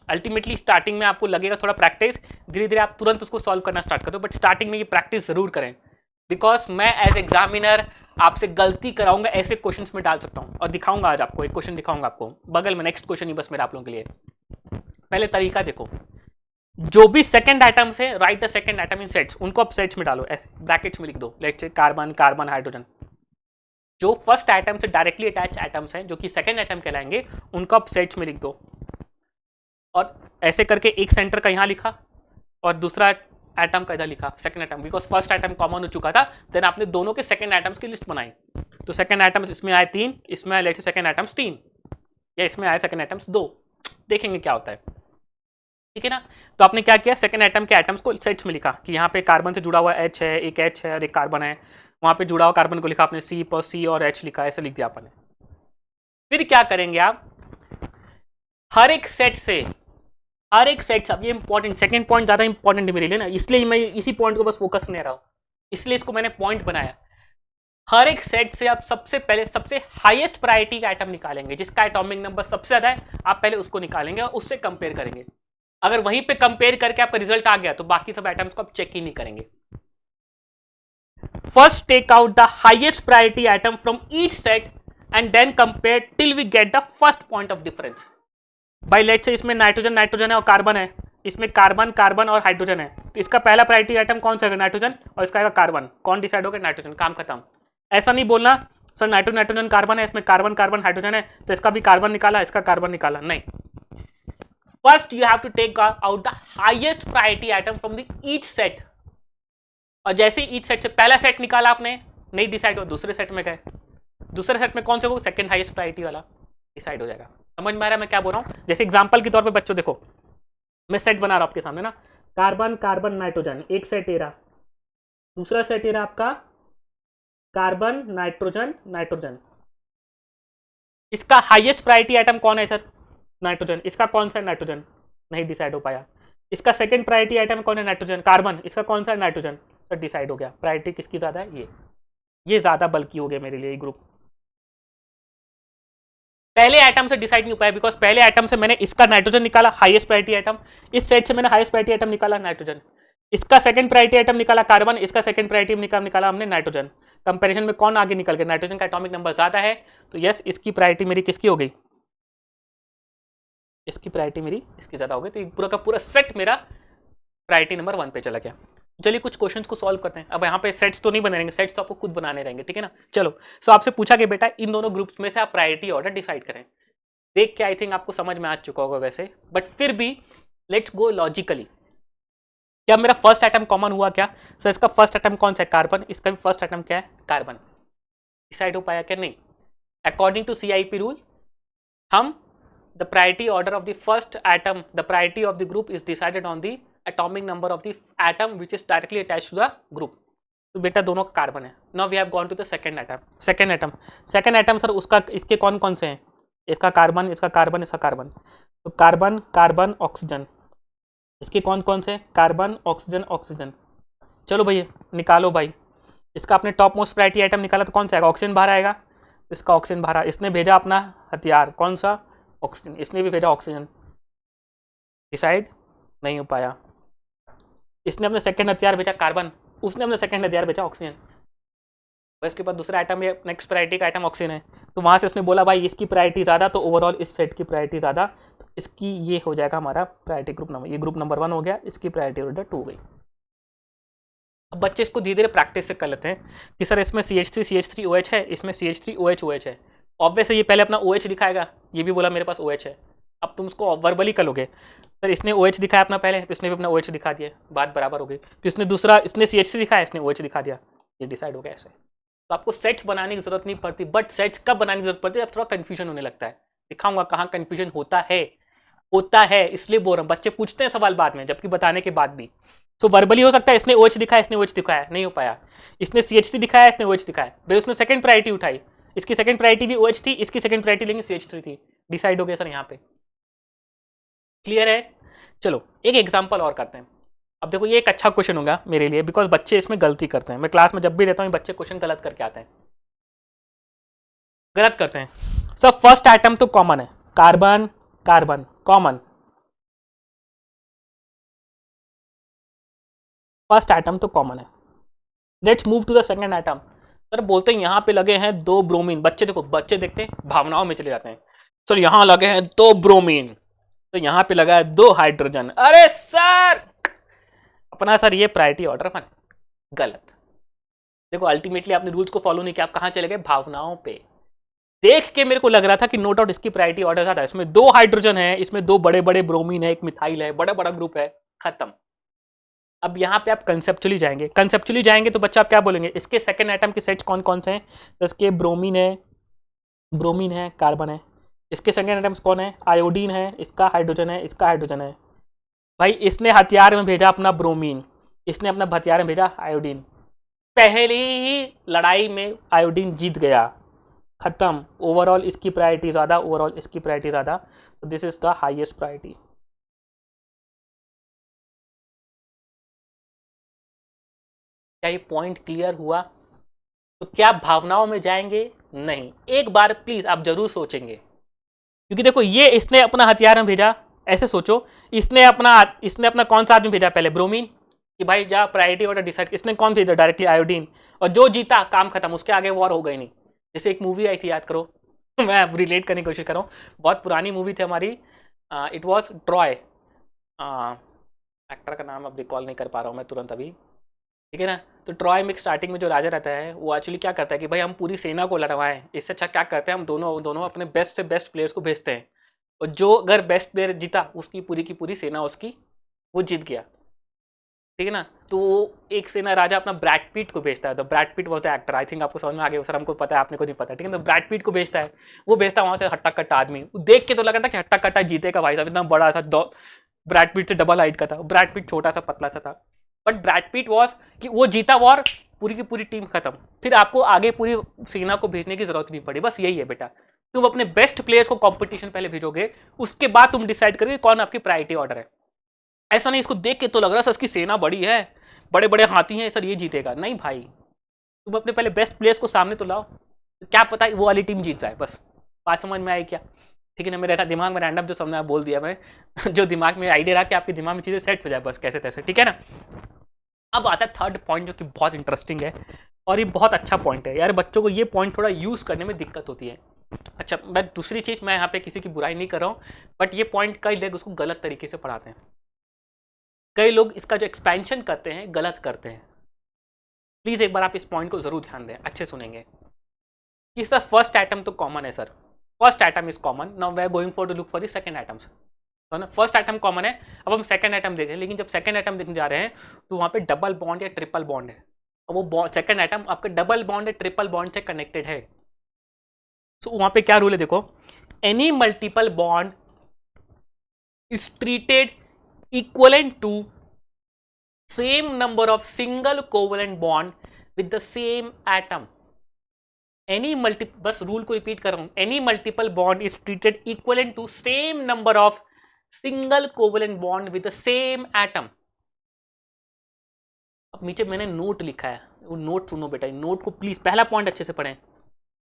अल्टीमेटली स्टार्टिंग में आपको लगेगा थोड़ा प्रैक्टिस, धीरे धीरे आप तुरंत उसको सॉल्व करना स्टार्ट कर दो, बट स्टार्टिंग में ये प्रैक्टिस जरूर करें, बिकॉज मैं एज एग्जामिनर आपसे गलती कराऊंगा ऐसे क्वेश्चंस में डाल सकता हूं, और दिखाऊंगा आज आपको, एक क्वेश्चन दिखाऊंगा आपको बगल में, नेक्स्ट क्वेश्चन ही बस मेरा आप लोगों के लिए। पहले तरीका देखो, जो भी सेकंड आइटम्स है, right the second item in sets, उनको आप सेट्स में डालो, ऐसे ब्रैकेट्स में लिख दो, let's say carbon, carbon, hydrogen. जो फर्स्ट आइटम से डायरेक्टली अटैच आइटम्स हैं, जो कि सेकंड आइटम कहलाएंगे, उनको आप सेट्स में लिख दो, और ऐसे करके एक सेंटर का यहां लिखा और दूसरा आइटम का इधर लिखा, second item, because first item common हो चुका था, देन आपने दोनों के सेकंड आइटम्स की लिस्ट बनाई। तो सेकंड आइटम्स इसमें आए 3, इसमें आए लेट्स से सेकंड आइटम्स 3, या इसमें आए सेकंड आइटम्स 2, देखेंगे क्या होता है, ठीक है ना। तो आपने क्या किया, सेकंड आइटम के आइटम्स को सेट्स में लिखा कि यहाँ पे कार्बन से जुड़ा हुआ H है, एक H है और एक कार्बन है, वहां पे जुड़ा हुआ कार्बन को लिखा आपने C पर, C और H लिखा, ऐसे लिख दिया आपने। फिर क्या करेंगे आप, हर एक सेट से, हर एक सेट, अब ये इंपॉर्टेंट, सेकंड पॉइंट ज्यादा इंपॉर्टेंट है मेरे लिए ना, इसलिए मैं इसी पॉइंट को बस फोकस नहीं रहा हूं, इसलिए इसको मैंने पॉइंट बनाया। हर एक सेट से आप सबसे पहले सबसे हाईएस्ट प्रायोरिटी का आइटम निकालेंगे, जिसका एटॉमिक नंबर सबसे ज्यादा है, आप पहले उसको निकालेंगे और उससे कंपेयर करेंगे। अगर वहीं पे कंपेयर करके आपका रिजल्ट आ गया तो बाकी सब आइटम्स को आप चेक ही नहीं करेंगे। First take out the highest priority item from each set and then compare till we get the first point of difference. भाई लेट्स से इसमें नाइट्रोजन नाइट्रोजन है और कार्बन है, इसमें कार्बन कार्बन और हाइड्रोजन है, तो इसका पहला प्रायोरिटी आइटम कौन सा है, नाइट्रोजन, और इसका कार्बन, कौन डिसाइड होगा, नाइट्रोजन, काम खत्म। ऐसा नहीं बोलना सर नाइट्रोजन नाइट्रोजन कार्बन है, इसमें कार्बन कार्बन हाइड्रोजन है, तो इसका भी कार्बन निकाला, इसका कार्बन निकाला, नहीं। First you have to take out the highest priority item from the each set, और जैसे ईच सेट से पहला सेट निकाला आपने, नहीं डिसाइड हो, दूसरे सेट में गए, दूसरे सेट में कौन से को, सेकंड हाईएस्ट प्रायोरिटी वाला डिसाइड हो जाएगा। समझ में आ रहा है मैं क्या बोल रहा हूं। जैसे एग्जांपल के तौर पे बच्चों देखो, मैं सेट बना रहा हूं आपके सामने ना, कार्बन कार्बन नाइट्रोजन, एक सेट ए रहा, दूसरा सेट ए रहा आपका कार्बन नाइट्रोजन नाइट्रोजन। इसका हाईएस्ट प्रायोरिटी आइटम कौन है सर, नाइट्रोजन, इसका कौन सा है, नाइट्रोजन, नहीं डिसाइड हो पाया। इसका सेकंड प्रायोरिटी आइटम कौन है, नाइट्रोजन, कार्बन, इसका कौन सा है, नाइट्रोजन, सर डिसाइड हो गया, प्रायोरिटी किसकी ज्यादा है, ये ज्यादा बल्कि हो गया मेरे लिए ग्रुप। पहले आइटम से डिसाइड नहीं हो पाया, बिकॉज पहले आइटम से मैंने इसका नाइट्रोजन निकाला, हाईएस्ट प्रायोरिटी आइटम, इस सेट से मैंने हाईएस्ट प्रायोरिटी आइटम निकाला नाइट्रोजन, इसका सेकंड प्रायोरिटी आइटम निकाला कार्बन, इसका सेकंड प्रायोरिटी निकाला हमने नाइट्रोजन। कंपैरिजन में कौन आगे निकल गया, नाइट्रोजन का एटॉमिक नंबर ज्यादा है, तो यस इसकी प्रायोरिटी मेरी किसकी हो गई, इसकी प्रायोरिटी मेरी इसकी ज्यादा हो गई, तो पूरा का पूरा सेट मेरा प्रायोरिटी नंबर 1 पे चला गया। चलिए कुछ क्वेश्चंस को सॉल्व करते हैं। अब यहाँ पे सेट्स तो नहीं बनेंगे, सेट्स तो आपको खुद बनाने रहेंगे, ठीक है ना। चलो सो आपसे पूछा कि बेटा इन दोनों ग्रुप्स में से आप प्रायोरिटी ऑर्डर डिसाइड करें। देख के आई थिंक आपको समझ में आ चुका होगा वैसे, बट फिर भी लेट्स गो लॉजिकली। क्या मेरा फर्स्ट आइटम कॉमन हुआ क्या, सर इसका फर्स्ट आइटम कौन सा है, कार्बन, इसका भी फर्स्ट आइटम क्या है, कार्बन, डिसाइड हो पाया क्या, नहीं। अकॉर्डिंग टू CIP रूल, हम the priority order of the first item, the priority of the group is decided on the atomic number of the atom which is directly attached to the group। तो बेटा दोनों कार्बन है। Now we have gone to the second item. Second item sir उसका, इसके कौन कौन से हैं, इसका कार्बन, इसका कार्बन, इसका कार्बन, तो कार्बन कार्बन ऑक्सीजन, इसके कौन कौन से, कार्बन ऑक्सीजन ऑक्सीजन। चलो भैया निकालो भाई, इसका आपने टॉप मोस्ट प्रायोरिटी आइटम निकाला तो कौन सा आएगा, ऑक्सीजन बाहर आएगा, इसका ऑक्सीजन बाहर, इसने भेजा अपना हथियार कौन सा, ऑक्सीजन, इसने भी भेजा ऑक्सीजन, डिसाइड नहीं हो पाया। इसने अपने सेकंड हथियार भेजा कार्बन, उसने अपने सेकंड हथियार भेजा ऑक्सीजन, इसके बाद दूसरा आइटम, ये नेक्स्ट प्रायोरिटी का आइटम ऑक्सीजन है, तो वहां से उसने बोला भाई इसकी प्रायोरिटी ज़्यादा, तो ओवरऑल इस सेट की प्रायोरिटी ज़्यादा, तो इसकी ये हो जाएगा हमारा प्रायोरिटी ग्रुप नंबर, ये ग्रुप नंबर 1 हो गया, इसकी प्रायोरिटी ऑर्डर 2 हो गई। अब बच्चे इसको धीरे धीरे प्रैक्टिस से कर लेते हैं कि सर इसमें CH3OH है, इसमें CH3OH है, ऑब्वियसली ये पहले अपना OH दिखाएगा, ये भी बोला मेरे पास OH है, अब तुम उसको वर्बली करोगे, सर इसने OH दिखाया अपना पहले, तो इसने भी अपना OH दिखा दिया, बात बराबर हो गई। तो इसने दूसरा, इसने CH3 दिखाया, इसने OH दिखा दिया, ये डिसाइड हो गया ऐसे। तो आपको सेट्स बनाने की जरूरत नहीं पड़ती, बट सेट्स कब बनाने की जरूरत पड़ती है, अब थोड़ा कंफ्यूजन होने लगता है। दिखाऊंगा कहाँ कंफ्यूजन होता है, इसलिए बोल रहा हूँ, बच्चे पूछते हैं सवाल बाद में, जबकि बताने के बाद भी। तो वर्बली हो सकता है इसने OH दिखाया, इसने OH दिखाया, नहीं हो पाया, इसने CH3 दिखाया, इसने OH दिखाया, भाई उसने सेकंड प्रायोरिटी उठाई, इसकी सेकंड प्रायोरिटी भी OH थी, इसकी सेकंड प्रायोरिटी लेकिन CH3 थी, डिसाइड हो गया सर यहाँ पे। क्लियर है। चलो एक एग्जांपल और करते हैं। अब देखो ये एक अच्छा क्वेश्चन होगा मेरे लिए, बिकॉज बच्चे इसमें गलती करते हैं, मैं क्लास में जब भी रहता हूँ बच्चे क्वेश्चन गलत करके आते हैं, गलत करते हैं। सर फर्स्ट आइटम तो कॉमन है, carbon carbon common, first atom तो कॉमन है। Let's move to the second atom. Sir बोलते हैं यहाँ पे लगे हैं 2 ब्रोमीन। बच्चे देखो, बच्चे देखते हैं भावनाओं में चले जाते हैं। सर यहाँ लगे हैं 2 ब्रोमीन, तो यहाँ पे लगा है 2 हाइड्रोजन। अरे सर अपना सर ये प्रायोरिटी ऑर्डर अपन गलत। देखो अल्टीमेटली आपने रूल्स को फॉलो नहीं किया, आप कहाँ चले गए, भावनाओं पे। देख के मेरे को लग रहा था कि नो डाउट इसकी प्रायोरिटी ऑर्डर ज्यादा है। इसमें 2 हाइड्रोजन है, इसमें 2 बड़े बड़े ब्रोमीन है, एक मिथाइल है, बड़ा बड़ा ग्रुप है, खत्म। अब यहाँ पे आप कंसेप्चुअली जाएंगे, कंसेप्चुअली जाएंगे तो बच्चा आप क्या बोलेंगे, इसके सेकंड एटम के सेट्स कौन कौन से हैं। तो इसके ब्रोमीन है, कार्बन है। इसके सेकंड एटम्स कौन है, आयोडीन है, इसका हाइड्रोजन है, इसका हाइड्रोजन है। भाई इसने हथियार में भेजा अपना ब्रोमीन, इसने अपना हथियार में भेजा आयोडीन। पहली ही लड़ाई में आयोडीन जीत गया, खत्म। ओवरऑल इसकी प्रायोरिटी ज्यादा, ओवरऑल इसकी प्रायोरिटी ज्यादा, तो this is the highest priority. क्या ये पॉइंट क्लियर हुआ। तो क्या भावनाओं में जाएंगे, नहीं। एक बार प्लीज आप जरूर सोचेंगे, क्योंकि देखो ये इसने अपना हथियार में भेजा, ऐसे सोचो, इसने अपना कौन सा आदमी भेजा पहले, ब्रोमीन, कि भाई जा प्रायोरिटी ऑर्डर डिसाइड। इसने कौन भेजा, डायरेक्टली आयोडीन, और जो जीता काम खत्म, उसके आगे वॉर हो गई नहीं। जैसे एक मूवी आई थी, याद करो मैं अब रिलेट करने की कोशिश कर रहा हूँ, बहुत पुरानी मूवी थी हमारी, इट वॉज ट्रॉय। एक्टर का नाम अब रिकॉल नहीं कर पा रहा हूँ मैं तुरंत अभी, ठीक है ना। तो ट्रॉय में स्टार्टिंग में जो राजा रहता है वो एक्चुअली क्या करता है कि भाई हम पूरी सेना को लड़वाएं, इससे अच्छा क्या करते हैं, हम दोनों दोनों अपने बेस्ट से बेस्ट प्लेयर्स को भेजते हैं, और जो अगर बेस्ट प्लेयर जीता उसकी पूरी की पूरी सेना उसकी वो जीत गया, ठीक है ना। तो एक सेना राजा अपना ब्रैड पीट को भेजता है, तो ब्रैड पीट बहुत एक्टर, आई थिंक आपको समझ में आ गया सर, हमको पता है आपने को नहीं पता, ठीक है। तो ब्रैड पीट को भेजता है, वो भेजता है वहां से हट्टा कट्टा आदमी, देख के तो लगा था कि हट्टा कट्टा जीतेगा भाई साहब, इतना बड़ा था, ब्रैड पीट से डबल हाइट का था, ब्रैड पीट छोटा सा पतला सा था, बट ब्रैड पीट वॉज कि वो जीता वॉर, पूरी की पूरी टीम खत्म, फिर आपको आगे पूरी सेना को भेजने की जरूरत नहीं पड़ी। बस यही है बेटा, तुम अपने बेस्ट प्लेयर्स को कंपटीशन पहले भेजोगे, उसके बाद तुम डिसाइड करोगे कौन आपकी प्रायोरिटी ऑर्डर है। ऐसा नहीं इसको देख के तो लग रहा है सर इसकी सेना बड़ी है, बड़े बड़े हाथी हैं सर, ये जीतेगा, नहीं भाई, तुम अपने पहले बेस्ट प्लेयर्स को सामने तो लाओ, क्या पता वो वाली टीम जीत जाए। बस बात समझ में आई क्या, ठीक है ना। मेरे दिमाग में रैंडम जो समझा बोल दिया मैं जो दिमाग में आइडिया रहा कि आपके दिमाग में चीजें सेट हो जाए बस कैसे तैसे, ठीक है ना। अब आता है थर्ड पॉइंट जो कि बहुत इंटरेस्टिंग है, और ये बहुत अच्छा पॉइंट है यार, बच्चों को ये पॉइंट थोड़ा यूज करने में दिक्कत होती है। अच्छा मैं दूसरी चीज, मैं यहाँ पे किसी की बुराई नहीं कर रहा हूँ, बट ये पॉइंट कई लोग उसको गलत तरीके से पढ़ाते हैं, कई लोग इसका जो एक्सपेंशन करते हैं गलत करते हैं। प्लीज एक बार आप इस पॉइंट को जरूर ध्यान दें, अच्छे सुनेंगे कि सर फर्स्ट आइटम तो कॉमन है, sir first item is common, now we are going for to look for the second items. तो ना फर्स्ट आइटम कॉमन है, अब हम सेकंड आइटम देखें, लेकिन जब सेकंड आइटम देखने जा रहे हैं तो वहां पे डबल बॉन्ड या ट्रिपल बॉन्ड है, और वो सेकंड आइटम आपका डबल बॉन्ड या ट्रिपल बॉन्ड से कनेक्टेड है। सो वहां पे क्या रूल है देखो, any multiple bond is treated equivalent to same number of single covalent bond with the same atom. बस रूल को रिपीट कर रहा हूं, any multiple bond is treated equivalent to same number of single covalent bond with the same atom. अब नीचे मैंने नोट लिखा है, वो नोट सुनो बेटा, नोट को प्लीज पहला पॉइंट अच्छे से पढ़ें।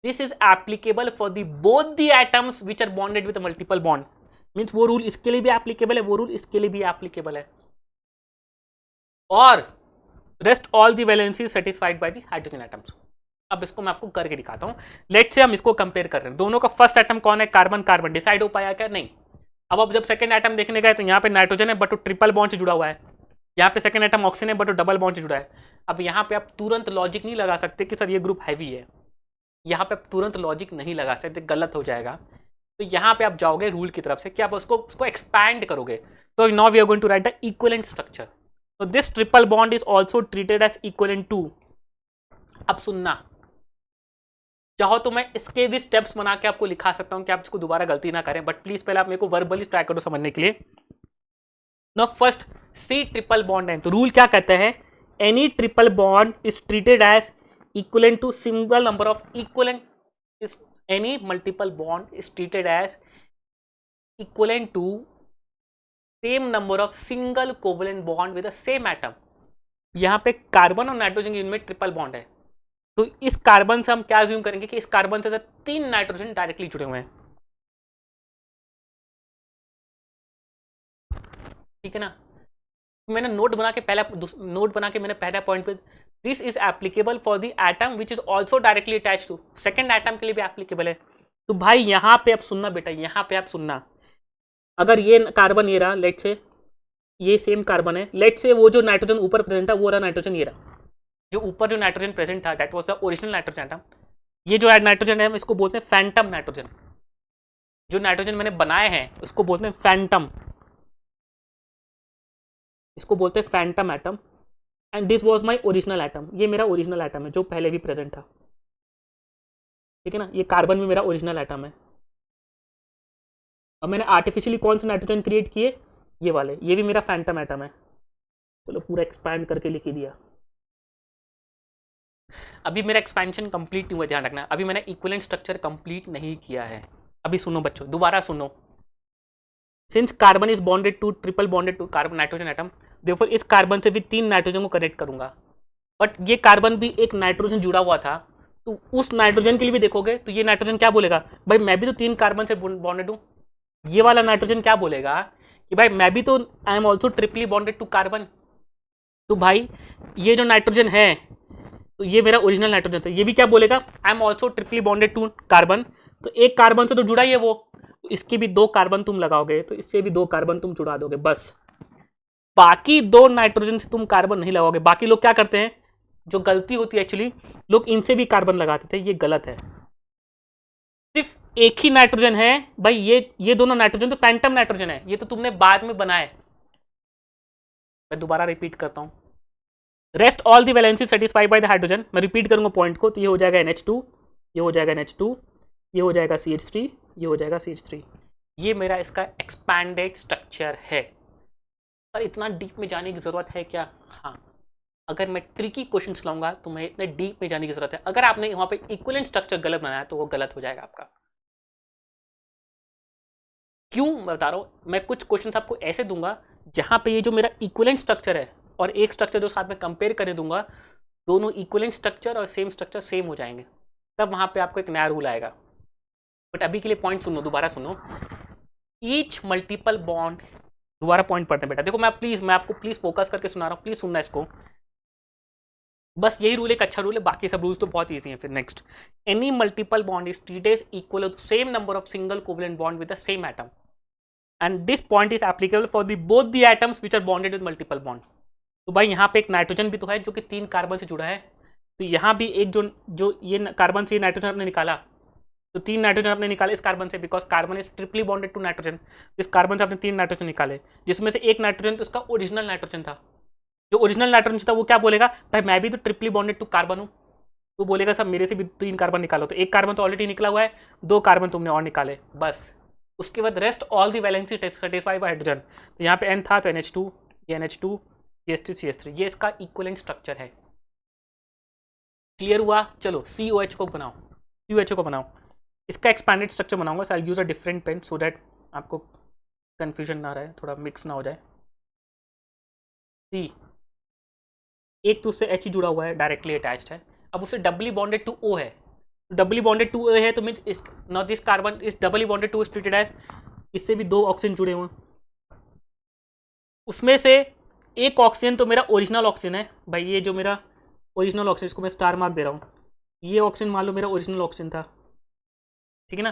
This is applicable for the both the atoms which are bonded with multiple bond, means वो रूल इसके लिए भी एप्लीकेबल है, वो रूल इसके लिए भी एप्लीकेबल है, और rest all the valency satisfied by the hydrogen atoms. अब इसको मैं आपको करके दिखाता हूं, लेट से हम इसको कंपेयर कर रहे हैं, दोनों का फर्स्ट एटम कौन है, कार्बन कार्बन, डिसाइड हो पाया क्या, नहीं। अब जब सेकंड एटम देखने गए तो यहाँ पे नाइट्रोजन है बट वो ट्रिपल बॉन्ड से जुड़ा हुआ है, यहाँ पे सेकंड एटम ऑक्सीजन है बट वो डबल बॉन्ड से जुड़ा है। अब यहाँ पे आप तुरंत लॉजिक नहीं लगा सकते कि सर ये ग्रुप हैवी है, यहाँ पे आप तुरंत लॉजिक नहीं लगा सकते, गलत हो जाएगा। तो यहाँ पे आप जाओगे रूल की तरफ से कि आप उसको एक्सपैंड करोगे, तो now we are going to write the equivalent structure. So this triple bond is also treated as equivalent to, अब सुनना चाहो तो मैं इसके भी स्टेप्स बना के आपको लिखा सकता हूं कि आप इसको दोबारा गलती ना करें, बट प्लीज पहले आप मेरे को वर्बली ट्राई करो समझने के लिए। No first see triple bond है, तो रूल क्या कहते हैं, any triple bond is treated as equivalent to single number of equivalent, any multiple bond is treated as equivalent to same number of single covalent bond with the same atom. यहाँ पे कार्बन और नाइट्रोजन के में ट्रिपल बॉन्ड है, तो इस कार्बन से हम क्या अज्यूम करेंगे कि इस कार्बन से 3 नाइट्रोजन डायरेक्टली जुड़े हुए हैं, ठीक है ना। मैंने नोट बना के मैंने पहला पॉइंट पे this is applicable for the atom which is also directly attach to, second atom के लिए भी एप्लीकेबल है। तो भाई यहाँ पे आप सुनना बेटा, यहाँ पे आप सुनना, अगर ये कार्बन ये रहा, लेट से ये सेम कार्बन है, लेट से वो जो नाइट्रोजन ऊपर प्रेजेंट था वो रहा नाइट्रोजन, ये रहा जो ऊपर जो नाइट्रोजन प्रेजेंट था that was the original nitrogen atom. ये जो नाइट्रोजन है इसको बोलते हैं फैंटम नाइट्रोजन। जो नाइट्रोजन मैंने बनाए हैं उसको बोलते हैं फैंटम, इसको बोलते हैं Phantom atom. And this was my original atom, ये मेरा ओरिजिनल एटम है जो पहले भी प्रेजेंट था, ठीक है ना। ये कार्बन में मेरा ओरिजिनल एटम है। अब मैंने आर्टिफिशियली कौन से नाइट्रोजन क्रिएट किए, ये वाले, ये भी मेरा फैंटम एटम है। चलो पूरा एक्सपैंड करके लिख दिया। अभी मेरा एक्सपेंशन कंप्लीट नहीं हुआ, ध्यान रखना, अभी मैंने इक्विवेलेंट स्ट्रक्चर कंप्लीट नहीं किया है। अभी सुनो बच्चों, दोबारा सुनो। Since carbon is bonded to triple bonded to carbon nitrogen atom, देखो इस कार्बन से भी 3 नाइट्रोजन को कनेक्ट करूंगा, बट ये कार्बन भी एक नाइट्रोजन जुड़ा हुआ था, तो उस नाइट्रोजन के लिए भी देखोगे तो ये नाइट्रोजन क्या बोलेगा, भाई मैं भी तो 3 कार्बन से बॉन्डेड हूँ। ये वाला नाइट्रोजन क्या बोलेगा कि भाई मैं भी तो I am also triply bonded to carbon. तो भाई ये जो नाइट्रोजन है तो ये मेरा ओरिजिनल नाइट्रोजन था, ये भी क्या बोलेगा, I am also triply bonded to carbon. तो एक कार्बन से तो जुड़ा ही है वो, तो इसके भी 2 कार्बन तुम लगाओगे तो इससे भी 2 कार्बन तुम जुड़ा दोगे बस। बाकी 2 नाइट्रोजन से तुम कार्बन नहीं लगाओगे। बाकी लोग क्या करते हैं, जो गलती होती है एक्चुअली, लोग इनसे भी कार्बन लगाते थे, ये गलत है। सिर्फ एक ही नाइट्रोजन है भाई, ये दोनों नाइट्रोजन तो फैंटम नाइट्रोजन है, ये तो तुमने बाद में बनाए। मैं दोबारा रिपीट करता हूं, rest all the valency satisfied by the hydrogen. मैं रिपीट करूंगा पॉइंट को, तो ये हो जाएगा NH2, ये हो जाएगा NH2, ये हो जाएगा CH3, ये हो जाएगा CH3। ये मेरा इसका एक्सपैंडेड स्ट्रक्चर है। पर इतना डीप में जाने की जरूरत है क्या, हाँ, अगर मैं ट्रिकी क्वेश्चन लाऊंगा तो मैं इतने डीप में जाने की जरूरत है। अगर आपने वहां पे इक्विवेलेंट स्ट्रक्चर गलत बनाया तो वो गलत हो जाएगा आपका। क्यों मैं बता रहा हूं, मैं कुछ क्वेश्चन आपको ऐसे दूंगा जहां पे ये जो मेरा इक्विवेलेंट स्ट्रक्चर है और एक स्ट्रक्चर जो साथ में कंपेयर करने दूंगा, दोनों इक्विवेलेंट स्ट्रक्चर और सेम स्ट्रक्चर सेम हो जाएंगे, तब वहां पे आपको एक नया रूल आएगा। बट अभी के लिए पॉइंट सुनो, दोबारा सुनो। ईच मल्टीपल बॉन्ड, दोबारा पॉइंट पढ़ते हैं बेटा, देखो मैं आपको प्लीज फोकस करके सुना रहा हूँ, प्लीज सुनना इसको। बस यही रूल एक अच्छा रूल है, बाकी सब रूल्स तो बहुत ईजी हैं। फिर next, any multiple bond is treated equal to same number of single covalent bond with the same atom, and this point is applicable for the both the atoms which are bonded with multiple bond. तो भाई यहाँ पे एक नाइट्रोजन भी तो है जो कि 3 कार्बन से जुड़ा है, तो यहाँ भी एक जो ये कार्बन से नाइट्रोजन आपने निकाला, तो 3 नाइट्रोजन आपने निकाले इस कार्बन से, because carbon is triply bonded to nitrogen. इस कार्बन से आपने 3 नाइट्रोजन निकाले, जिसमें से एक नाइट्रोजन तो उसका ओरिजिनल नाइट्रोजन था। जो ओरिजिनल नाइट्रोजन था वो क्या बोलेगा, भाई मैं भी तो ट्रिपली बॉन्डेड टू कार्बन हूँ, तो बोलेगा सब मेरे से भी 3 कार्बन निकालो। तो एक कार्बन तो ऑलरेडी निकला हुआ है, 2 कार्बन तुमने और निकाले बस। उसके बाद rest all the valency satisfied bye hydrogen. तो यहाँ पे N था तो NH2, ये NH2, CH3, CH3, ये इसका इक्विवेलेंट स्ट्रक्चर है। क्लियर हुआ। चलो COH को बनाओ, COH को बनाओ। इसका एक्सपैंडेड स्ट्रक्चर बनाऊंगा, so I use a different pen so that आपको कंफ्यूजन ना रहे, थोड़ा मिक्स ना हो जाए। C, एक तो उससे H जुड़ा हुआ है, डायरेक्टली अटैच्ड है। अब उससे डबली बॉन्डेड टू O है, डबली बॉन्डेड टू O है तो means not this carbon is doubly bonded to is treated as, इससे भी 2 ऑक्सीजन जुड़े हुए, उसमें से एक ऑक्सीजन तो मेरा ओरिजिनल ऑक्सीजन है। भाई ये जो मेरा ओरिजिनल ऑक्सीजन, इसको मैं स्टार मार्क दे रहा हूँ, ये ऑक्सीजन मान लो मेरा ओरिजिनल ऑक्सीजन था, ठीक है ना।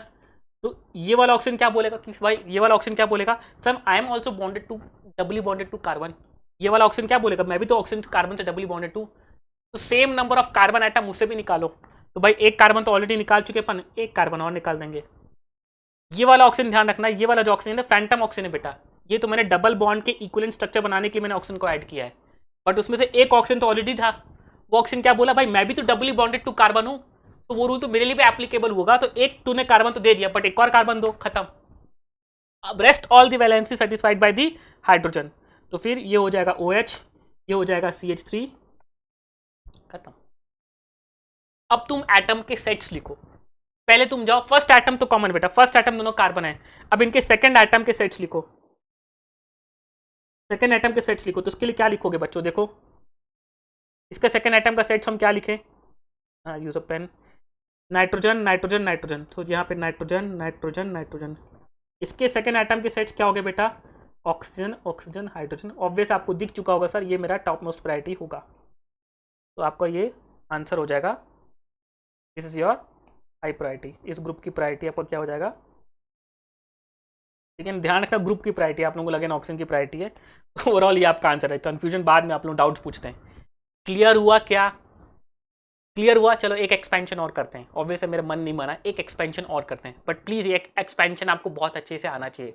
तो ये वाला ऑक्सीजन क्या बोलेगा कि भाई ये वाला ऑक्सीजन क्या बोलेगा, sir I am also bonded to doubly bonded to carbon. ये वाला ऑक्सीजन क्या बोलेगा, मैं भी तो ऑक्सीजन कार्बन से डबली बॉन्डेड टू, तो same number of carbon atom उससे भी निकालो। तो भाई एक कार्बन तो ऑलरेडी निकाल चुके अपन, एक कार्बन और निकाल देंगे। ये वाला ऑक्सीजन ध्यान रखना, ये वाला जो ऑक्सीजन है फैंटम ऑक्सीजन है बेटा, ये तो मैंने डबल बॉन्ड के इक्विवेलेंट स्ट्रक्चर बनाने के लिए मैंने ऑक्सीजन को ऐड किया है, बट उसमें से एक ऑक्सीजन तो ऑलरेडी था। वो ऑक्सीजन क्या बोला, भाई मैं भी तो डबली बॉन्डेड टू कार्बन हूं, तो वो रूल तो मेरे लिए भी एप्लीकेबल होगा। तो एक तूने कार्बन तो दे दिया, बट एक और कार्बन दो, खत्म। अब rest all the valency satisfied by the hydrogen. तो फिर ये हो जाएगा OH, ये हो जाएगा CH3, खत्म। अब तुम एटम के सेट्स लिखो। पहले तुम जाओ, फर्स्ट एटम तो कॉमन बेटा, फर्स्ट एटम दोनों कार्बन है। अब इनके सेकंड एटम के सेट्स लिखो, सेकंड एटम के सेट्स लिखो। तो उसके लिए क्या लिखोगे बच्चों, देखो इसका सेकंड एटम का सेट्स हम क्या लिखें, हाँ use a pen, nitrogen nitrogen nitrogen. तो यहाँ पे नाइट्रोजन नाइट्रोजन नाइट्रोजन। इसके सेकंड एटम के सेट्स क्या हो गए बेटा, ऑक्सीजन ऑक्सीजन हाइड्रोजन, ऑब्वियस आपको दिख चुका होगा सर, ये मेरा टॉप मोस्ट प्रायोरिटी होगा। तो आपका ये आंसर हो जाएगा, this is your high priority. इस ग्रुप की प्रायोरिटी आपको क्या हो जाएगा, लेकिन ध्यान रखना ग्रुप की प्रायोरिटी, आप लोगों को लगे ऑक्सीजन की प्रायोरिटी है, तो ओवरऑल ये आपका आंसर है। कंफ्यूजन बाद में आप लोग डाउट्स पूछते हैं। क्लियर हुआ क्या? क्लियर हुआ। चलो एक एक्सपेंशन और करते हैं, ऑब्वियसली मेरा मन नहीं माना, एक एक्सपेंशन और करते हैं, बट प्लीज एक एक्सपेंशन आपको बहुत अच्छे से आना चाहिए।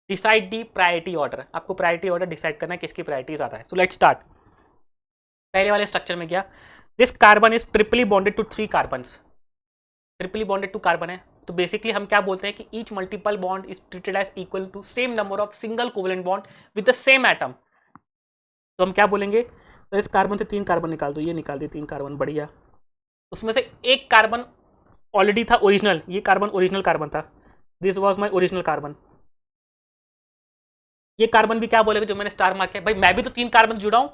डिसाइड दी प्रायोरिटी ऑर्डर, आपको प्रायोरिटी ऑर्डर डिसाइड करना है किसकी प्रायोरिटी ज्यादा है। So let's start. पहले वाले स्ट्रक्चर में क्या, this carbon is triply bonded to 3 carbons, triply bonded to carbon है, तो बेसिकली हम क्या बोलते हैं कि each multiple bond is treated as equal to same number of single covalent bond with the same atom. तो हम क्या बोलेंगे, तो इस कार्बन से 3 कार्बन निकाल दो, ये निकाल दिए 3 कार्बन, बढ़िया। उसमें से एक कार्बन ऑलरेडी था ओरिजिनल, ये कार्बन ओरिजिनल कार्बन था, this was my original carbon. ये कार्बन भी क्या बोलेगा जो मैंने स्टार मार्क किया, भाई मैं भी तो 3 कार्बन से जुड़ा हूं,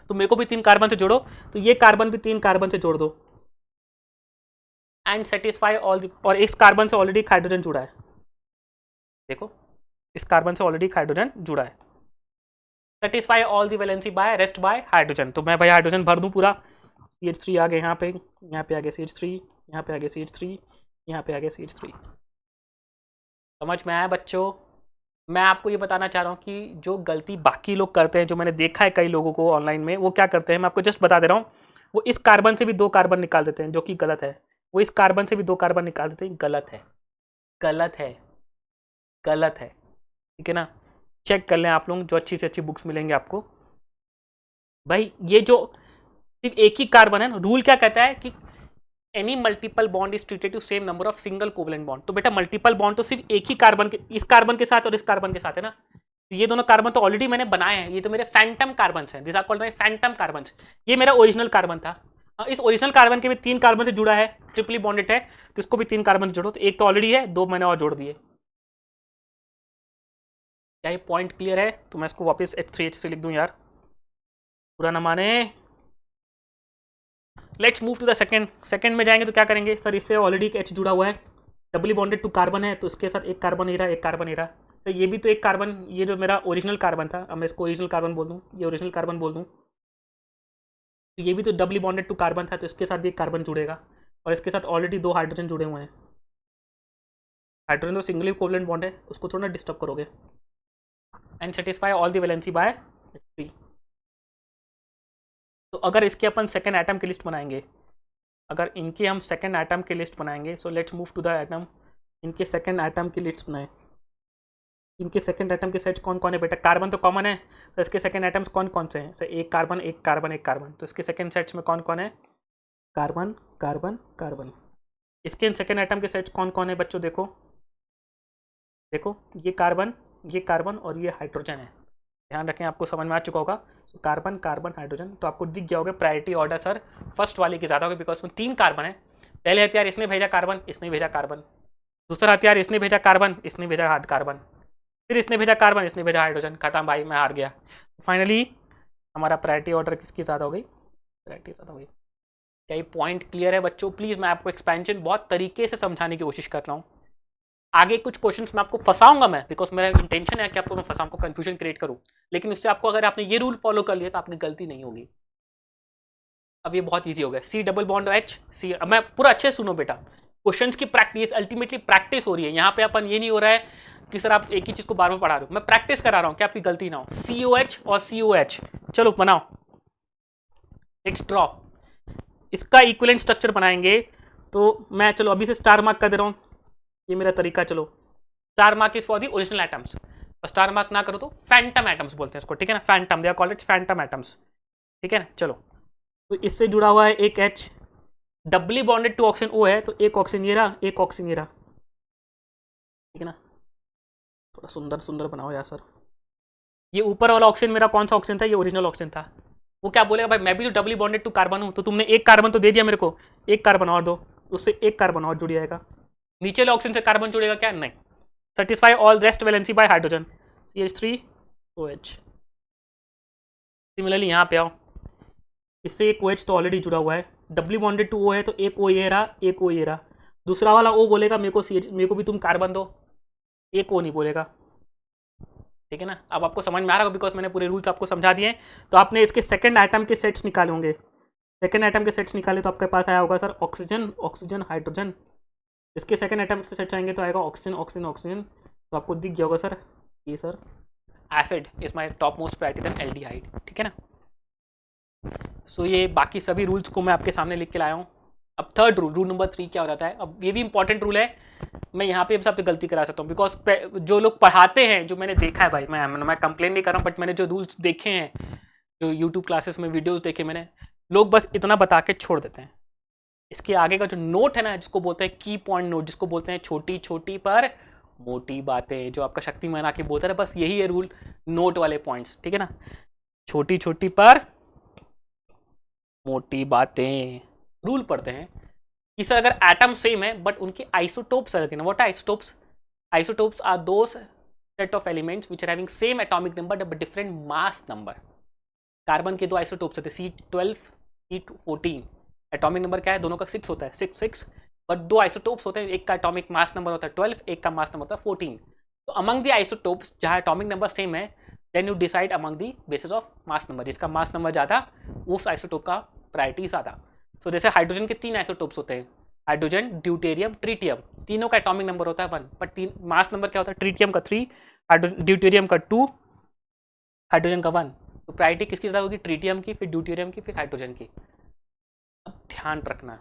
तो मेरे को भी 3 कार्बन से जोड़ो, तो ये कार्बन भी 3 कार्बन से जोड़ दो एंड सेटिस्फाई ऑल, और इस कार्बन से ऑलरेडी हाइड्रोजन जुड़ा है, देखो इस कार्बन से ऑलरेडी हाइड्रोजन जुड़ा है, satisfy all the valency by rest by hydrogen. तो मैं भाई हाइड्रोजन भर दूं पूरा, CH3 आ गया यहाँ पे, यहाँ पे आ गया CH3, यहाँ पे आ गया CH3, यहाँ पे आ गया CH3। समझ में आया बच्चों? मैं आपको ये बताना चाह रहा हूँ कि जो गलती बाकी लोग करते हैं, जो मैंने देखा है कई लोगों को ऑनलाइन में, वो क्या करते हैं, मैं आपको जस्ट बता दे रहा हूँ, वो इस कार्बन से भी 2 कार्बन निकाल देते हैं, जो कि गलत है। वो इस कार्बन से भी 2 कार्बन निकाल देते हैं, गलत है, गलत है, गलत है, ठीक है ना। चेक कर लें आप लोग, जो अच्छी से अच्छी बुक्स मिलेंगे आपको। भाई ये जो सिर्फ एक ही कार्बन है, रूल क्या कहता है कि any multiple bond is treated to same number of single covalent bond. तो बेटा मल्टीपल बॉन्ड तो सिर्फ एक ही कार्बन के, इस कार्बन के साथ और इस कार्बन के साथ है ना, तो ये दोनों कार्बन तो ऑलरेडी मैंने बनाए हैं, ये तो मेरे फैंटम कार्बन हैं, this are called my phantom carbon. ये मेरा ओरिजिनल कार्बन था, इस ओरिजिनल कार्बन के भी 3 कार्बन से जुड़ा है, ट्रिपली बॉन्डेड है, तो इसको भी 3 कार्बन से जोड़ो, तो एक तो ऑलरेडी है, 2 मैंने और जोड़ दिए। क्या ये पॉइंट क्लियर है? तो मैं इसको वापस H3H3 लिख दूं यार, पूरा ना माने। Let's move to the second में जाएंगे तो क्या करेंगे, सर इससे ऑलरेडी एक H जुड़ा हुआ है, डबली बॉन्डेड टू कार्बन है, तो इसके साथ एक कार्बन ही रहा, एक कार्बन ही रहा। सर ये भी तो एक कार्बन, ये जो मेरा ओरिजिनल कार्बन था, अब मैं इसको ओरिजिनल कार्बन बोल दूँ, ये ओरिजिनल कार्बन बोल दूँ, तो ये भी तो डबली बॉन्डेड टू कार्बन था, तो इसके साथ भी एक कार्बन जुड़ेगा, और इसके साथ ऑलरेडी 2 हाइड्रोजन जुड़े हुए हैं। हाइड्रोजन तो सिंगल कोवेलेंट बॉन्ड है, उसको थोड़ा डिस्टर्ब करोगे। And satisfy all the valency by 3। तो अगर इसके अपन सेकेंड एटम की लिस्ट बनाएंगे, अगर इनके हम सेकेंड एटम की लिस्ट बनाएंगे, so let's move to the atom, इनके सेकेंड एटम की लिस्ट बनाए। इनके सेकेंड एटम के सेट्स कौन कौन है बेटा, कार्बन तो कॉमन है, तो इसके सेकेंड एटम्स कौन कौन से हैं, सर एक कार्बन एक कार्बन एक कार्बन, तो इसके सेकेंड सेट्स में कौन कौन है, कार्बन कार्बन कार्बन। इसके सेकेंड एटम के सेट्स कौन कौन है बच्चों, देखो देखो, ये कार्बन और ये हाइड्रोजन है, ध्यान रखें, आपको समझ में आ चुका होगा। तो कार्बन कार्बन हाइड्रोजन, तो आपको दिख गया होगा प्रायोरिटी ऑर्डर सर फर्स्ट वाले की ज़्यादा होगी, बिकॉज उसमें 3 कार्बन है। पहले हथियार इसने भेजा कार्बन, इसने भेजा कार्बन, दूसरा हथियार इसने भेजा कार्बन, इसने भेजा हार्ड कार्बन, फिर इसने भेजा कार्बन, इसने भेजा हाइड्रोजन, खत्म भाई मैं हार गया। फाइनली हमारा प्रायोरिटी ऑर्डर किसकी ज़्यादा हो गई, प्रायोरिटी ज़्यादा हो गई। क्या ये पॉइंट क्लियर है बच्चों? प्लीज़ मैं आपको एक्सपेंशन बहुत तरीके से समझाने की कोशिश कर रहा हूँ। आगे कुछ क्वेश्चंस में आपको फंसाऊंगा मैं, बिकॉज मेरा इंटेंशन है कि आपको मैं फंसाऊं, कंफ्यूजन क्रिएट करूं, लेकिन उससे आपको, अगर आपने ये रूल फॉलो कर लिया तो आपकी गलती नहीं होगी। अब ये बहुत इजी हो गया, C double bond H C। अब मैं पूरा अच्छे से सुनो बेटा, क्वेश्चंस की प्रैक्टिस, अल्टीमेटली प्रैक्टिस हो रही है यहाँ पे। अपन ये नहीं हो रहा है कि सर आप एक ही चीज को बार बार पढ़ा रहे हो, मैं प्रैक्टिस करा रहा हूँ कि आपकी गलती ना हो। COH और COH, चलो बनाओ, लेट्स ड्रॉ। इसका इक्विवेलेंट स्ट्रक्चर बनाएंगे, तो मैं चलो अभी से स्टार मार्क कर दे रहा हूँ, ये मेरा तरीका। चलो star mark is for the original atoms, और स्टार मार्क ना करो तो फैंटम एटम्स बोलते हैं इसको, ठीक है ना, phantom, they are called it phantom atoms, ठीक है ना। चलो तो इससे जुड़ा हुआ है एक H, doubly bonded to oxygen O है, तो एक ऑक्सीजन ये रहा, एक ऑक्सीजन ये रहा, ठीक है ना। थोड़ा सुंदर सुंदर बनाओ यार सर। ये ऊपर वाला ऑक्सीजन मेरा कौन सा ऑक्सीजन था, ये ओरिजिनल ऑक्सीजन था। वो क्या बोलेगा, भाई मैं भी तो डबली बॉन्डेड टू कार्बन हूँ, तो तुमने एक कार्बन तो दे दिया मेरे को, एक कार्बन और दो, उससे एक कार्बन और जुड़ जाएगा। नीचे वाले ऑक्सीजन से कार्बन जुड़ेगा क्या, नहीं। Satisfy all rest valency bye hydrogen, CH3OH। Similarly यहाँ पे आओ, इससे एक OH तो ऑलरेडी जुड़ा हुआ है, डबली बॉन्डेड टू O है, तो एक O ये रहा, एक O ये रहा। दूसरा वाला O बोलेगा मेरे को भी तुम कार्बन दो, एक O नहीं बोलेगा, ठीक है ना। अब आपको समझ में आ रहा होगा बिकॉज मैंने पूरे रूल्स आपको समझा दिए हैं। तो आपने इसके सेकंड आइटम के सेट्स निकाले होंगे, सेकंड आइटम के सेट्स निकाले तो आपके पास आया होगा सर ऑक्सीजन, ऑक्सीजन, हाइड्रोजन। इसके सेकंड आइटम से सेट्स आएंगे तो आएगा ऑक्सीजन, ऑक्सीजन, ऑक्सीजन। तो आपको दिख गया होगा सर ये sir acid is my top most priority then aldehyde, ठीक है ना। सो ये बाकी सभी रूल्स को मैं आपके सामने लिख के लाया हूँ। अब थर्ड रूल, रूल नंबर 3 क्या हो जाता है। अब ये भी इंपॉर्टेंट रूल है, मैं यहाँ पे सब पे गलती करा सकता हूँ बिकॉज जो लोग पढ़ाते हैं, जो मैंने देखा है भाई, मैं कंप्लेन नहीं कर रहा हूँ, बट मैंने जो रूल्स देखे हैं, जो यूट्यूब क्लासेस में वीडियोस देखे मैंने, लोग बस इतना बता के छोड़ देते हैं। इसके आगे का जो नोट है ना, जिसको बोलते हैं की पॉइंट नोट, जिसको बोलते हैं छोटी छोटी पर मोटी बातें, जो आपका शक्तिमान आके बोलता है, बस यही है रूल, नोट वाले पॉइंट्स, ठीक है ना। छोटी छोटी पर मोटी बातें। रूल पढ़ते हैं कि सर अगर एटम सेम है बट उनके आइसोटोप्स अलग है ना। What are isotopes? Isotopes are those set of elements which are having same atomic number but different mass number. Carbon के दो आइसोटोप्स होते हैं C12, C14। एटॉमिक नंबर क्या है दोनों का? 6 होता है, 6 6। बट दो आइसोटोप्स होते हैं, एक का एटॉमिक मास नंबर होता है 12, एक का मास नंबर होता है 14। तो अमंग द आइसोटोप्स जहाँ एटॉमिक नंबर सेम है, then you decide among the basis of mass number. जिसका मास नंबर ज़्यादा उस आइसोटोप का प्रायोरिटी ज़्यादा। सो जैसे हाइड्रोजन के 3 आइसोटोप्स होते हैं, हाइड्रोजन, ड्यूटेरियम, ट्रीटियम। तीनों का एटॉमिक नंबर होता है 1, बट मास नंबर क्या होता है? ट्रीटियम का 3, ड्यूटेरियम का 2, हाइड्रोजन का 1। तो प्रायोरिटी किसकी ज़्यादा होगी? ट्रीटियम की, फिर ड्यूटेरियम की, फिर हाइड्रोजन की। अब ध्यान रखना,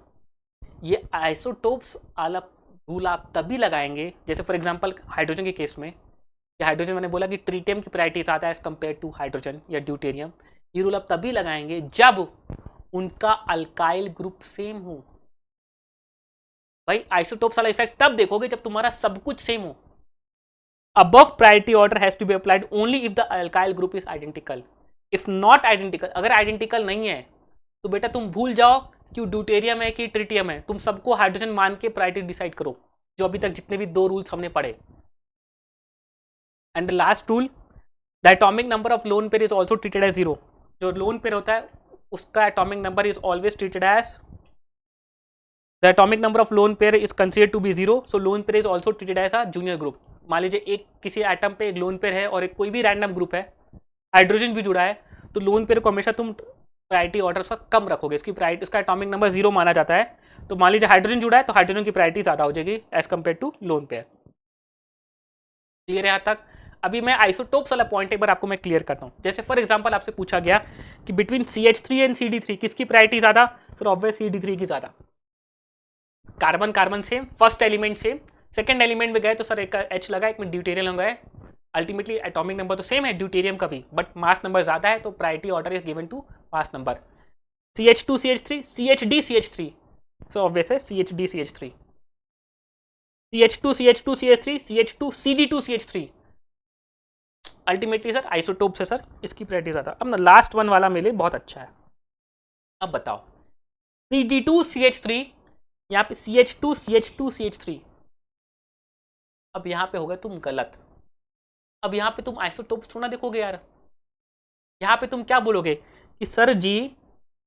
ये आइसोटोप्स वाला रूल आप तभी लगाएंगे, जैसे फॉर एग्जांपल हाइड्रोजन के केस में, या हाइड्रोजन मैंने बोला कि ट्रीटियम की प्रायोरिटी ज़्यादा है एज कम्पेयर टू हाइड्रोजन या ड्यूटेरियम। ये रूल आप तभी लगाएंगे जब उनका अल्काइल ग्रुप सेम हो। भाई आइसोटोप्स वाला इफेक्ट तब देखोगे जब तुम्हारा सब कुछ सेम हो। Above priority order has to be applied only if the alkyl group is identical. If not identical, अगर identical नहीं है तो बेटा तुम भूल जाओ कि ड्यूटेरियम है कि ट्रिटियम है, तुम सबको हाइड्रोजन मान के प्रायोरिटी डिसाइड करो, जो अभी तक जितने भी 2 रूल्स हमने पढ़े। And the last rule, the atomic number of lone pair is also treated as 0। जो लोन पेयर होता है उसका atomic number is always treated as, the atomic number of lone pair is considered to be 0, so lone pair is also treated as a junior group. मान लीजिए एक किसी एटम पे एक लोन पेयर है और एक कोई भी रैंडम ग्रुप है, हाइड्रोजन भी जुड़ा है, तो लोन पेयर को हमेशा तुम प्रायोरिटी ऑर्डर उसका कम रखोगे, इसकी प्रायोरिटी, उसका एटॉमिक नंबर 0 माना जाता है। तो मान लीजिए हाइड्रोजन जुड़ा है तो हाइड्रोजन की प्रायोरिटी ज़्यादा हो जाएगी as compare to lone pair. Clear है यहाँ तक? अभी मैं आइसोटोप्स वाला पॉइंट एक बार आपको मैं क्लियर करता हूँ। जैसे फॉर एग्जाम्पल आपसे पूछा गया कि बिटवीन CH3 एंड CD3 किसकी प्रायोरिटी ज़्यादा? सर ऑब्वियस CD3 की ज़्यादा। Carbon carbon same, first element same, second element में गए तो सर एक H लगा, एक में ड्यूटेरियम लगा है। अल्टीमेटली एटॉमिक नंबर तो सेम है ड्यूटेरियम का भी, बट मास नंबर ज़्यादा है, तो priority order is given to mass number. CH2 CH3, CHD CH3, so obvious है CHD CH3, CH2 CH2 CH3, CH2 CD2 CH3। Ultimately sir isotope से सर इसकी प्रायोरिटी ज़्यादा। अब ना लास्ट वन वाला मेरे बहुत अच्छा है। अब बताओ CD2 CH3, यहाँ पे CH2 CH2 CH3। अब यहाँ पे हो गए तुम गलत। अब यहाँ पे तुम आइसोटोप्स थोड़ा देखोगे यार, यहाँ पे तुम क्या बोलोगे कि सर जी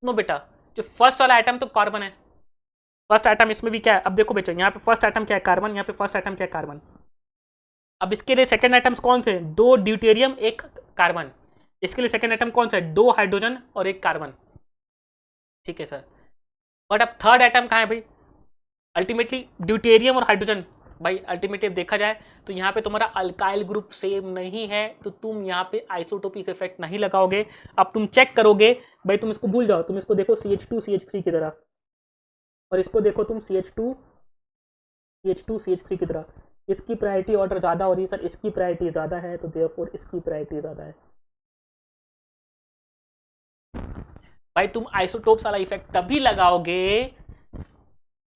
नो बेटा, जो फर्स्ट वाला आइटम तो कार्बन है, फर्स्ट आइटम इसमें भी क्या है? अब देखो बेटा यहाँ पे फर्स्ट आइटम क्या है? कार्बन। यहाँ पे फर्स्ट आइटम क्या है? कार्बन। अब इसके लिए सेकंड आइटम्स कौन से? 2 ड्यूटेरियम 1 कार्बन। इसके लिए सेकंड आइटम कौन सा है? 2 हाइड्रोजन और 1 कार्बन। ठीक है सर, बट अब थर्ड आइटम कहाँ है भाई? अल्टीमेटली ड्यूटेरियम और हाइड्रोजन। भाई अल्टीमेटली देखा जाए तो यहाँ पे तुम्हारा अल्काइल ग्रुप सेम नहीं है, तो तुम यहाँ पे आइसोटोपिक इफेक्ट नहीं लगाओगे। अब तुम चेक करोगे, भाई तुम इसको भूल जाओ, तुम इसको देखो CH2 CH3 की तरह, और इसको देखो तुम CH2 CH3 की तरह। इसकी प्रायोरिटी ऑर्डर ज़्यादा हो रही है सर, इसकी प्रायोरिटी ज़्यादा है, तो देयरफॉर इसकी प्रायोरिटी ज़्यादा है। भाई तुम आइसोटोप्स वाला इफेक्ट तभी लगाओगे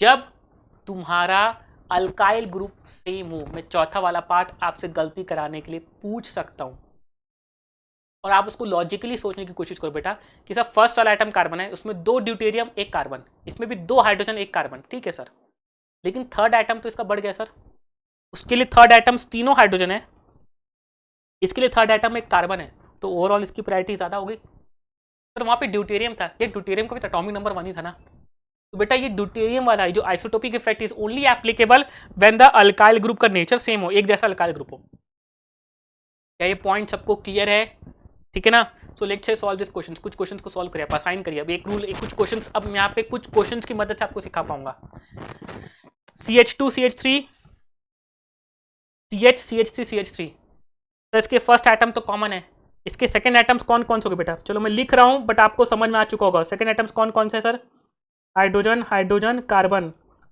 जब तुम्हारा अल्काइल ग्रुप सेम हो। मैं चौथा वाला पार्ट आपसे गलती कराने के लिए पूछ सकता हूं, और आप उसको लॉजिकली सोचने की कोशिश करो बेटा कि सर फर्स्ट वाला आइटम कार्बन है, उसमें 2 ड्यूटेरियम 1 कार्बन, इसमें भी 2 हाइड्रोजन 1 कार्बन। ठीक है सर, लेकिन थर्ड आइटम तो इसका बढ़ गया सर, उसके लिए थर्ड आइटम्स तीनों हाइड्रोजन है, इसके लिए थर्ड आइटम 1 कार्बन है, तो ओवरऑल इसकी प्रायोरिटी ज़्यादा हो गई। सर वहाँ पे ड्यूटेरियम था, ये ड्यूटेरियम का भी एटॉमिक नंबर 1 ही था ना, तो बेटा ये ड्यूटेरियम वाला है जो isotopic effect is only applicable when the alkyl group का नेचर सेम हो, एक जैसा अल्काइल ग्रुप हो। क्या ये पॉइंट सबको क्लियर है? ठीक है ना? So let's say solve this question. कुछ क्वेश्चंस को सॉल्व करिए, आप असाइन करिए। अब एक रूल, एक कुछ क्वेश्चंस, अब यहाँ पे कुछ क्वेश्चंस की मदद से आपको सिखा पाऊंगा। CH2 CH3 CH CH3 CH3, तो इसके फर्स्ट एटम तो कॉमन है। इसके सेकंड एटम्स कौन कौन से होंगे बेटा? चलो मैं लिख रहा हूं बट आपको समझ में आ चुका होगा। सेकंड एटम्स कौन कौन से है सर? Hydrogen hydrogen carbon.